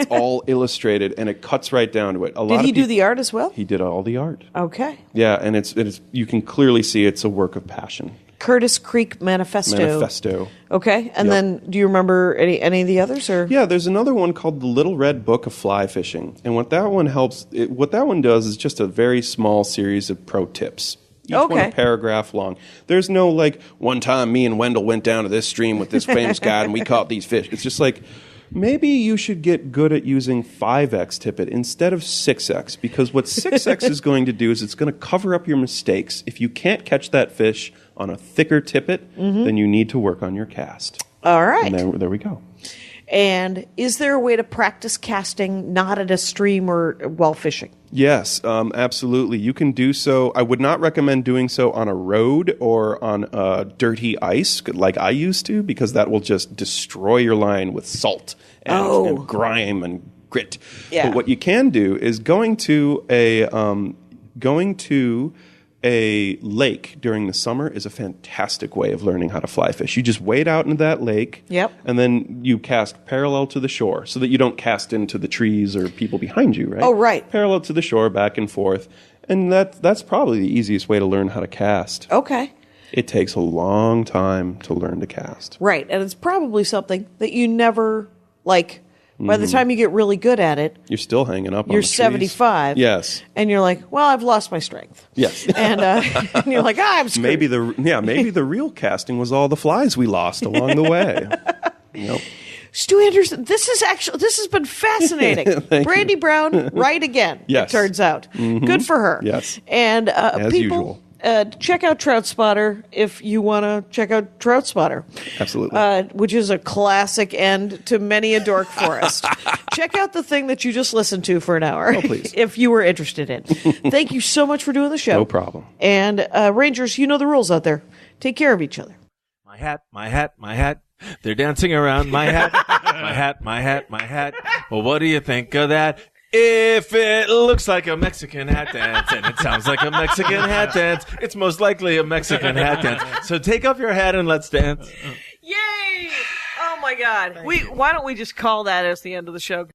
all illustrated, and it cuts right down to it. Did he do the art as well? He did all the art. Okay. Yeah, and it's you can clearly see it's a work of passion. Curtis Creek Manifesto. Okay, and then do you remember any of the others? Or Yeah, there's another one called The Little Red Book of Fly Fishing, and what that one does is just a very small series of pro tips. Each one a paragraph long. There's no like, one time me and Wendell went down to this stream with this famous guy and we caught these fish. It's just like, maybe you should get good at using 5X tippet instead of 6X, because what 6X is going to do is it's going to cover up your mistakes. If you can't catch that fish on a thicker tippet, then you need to work on your cast. All right. And there we go. And is there a way to practice casting not at a stream or while fishing? Yes, absolutely. You can do so. I would not recommend doing so on a road or on dirty ice like I used to, because that will just destroy your line with salt and grime and grit. Yeah. But what you can do is going to a lake during the summer is a fantastic way of learning how to fly fish. You just wade out into that lake, and then you cast parallel to the shore so that you don't cast into the trees or people behind you, right? Oh, right. Parallel to the shore, back and forth. And that's probably the easiest way to learn how to cast. Okay. It takes a long time to learn to cast. Right, and it's probably something that you never, like, by the time you get really good at it, you're still hanging up on the you're trees. 75. Yes. And you're like, well, I've lost my strength. Yes. And you're like, I'm screwed. Maybe the real casting was all the flies we lost along the way. Stu Anderson, this has been fascinating. Brandy Brown, right again, yes. it turns out. Good for her. Yes. And as people, usual. Check out Trout Spotter if you want to check out Trout Spotter. Absolutely. Which is a classic end to many a dork forest. Check out the thing that you just listened to for an hour. Oh, please. If you were interested in. Thank you so much for doing the show. No problem. And Rangers, you know the rules out there. Take care of each other. My hat, my hat, my hat. They're dancing around my hat. My hat, my hat, my hat. Well, what do you think of that? If it looks like a Mexican hat dance and it sounds like a Mexican hat dance, it's most likely a Mexican hat dance. So take off your hat and let's dance. Yay! Oh my God. Why don't we just call that as the end of the show?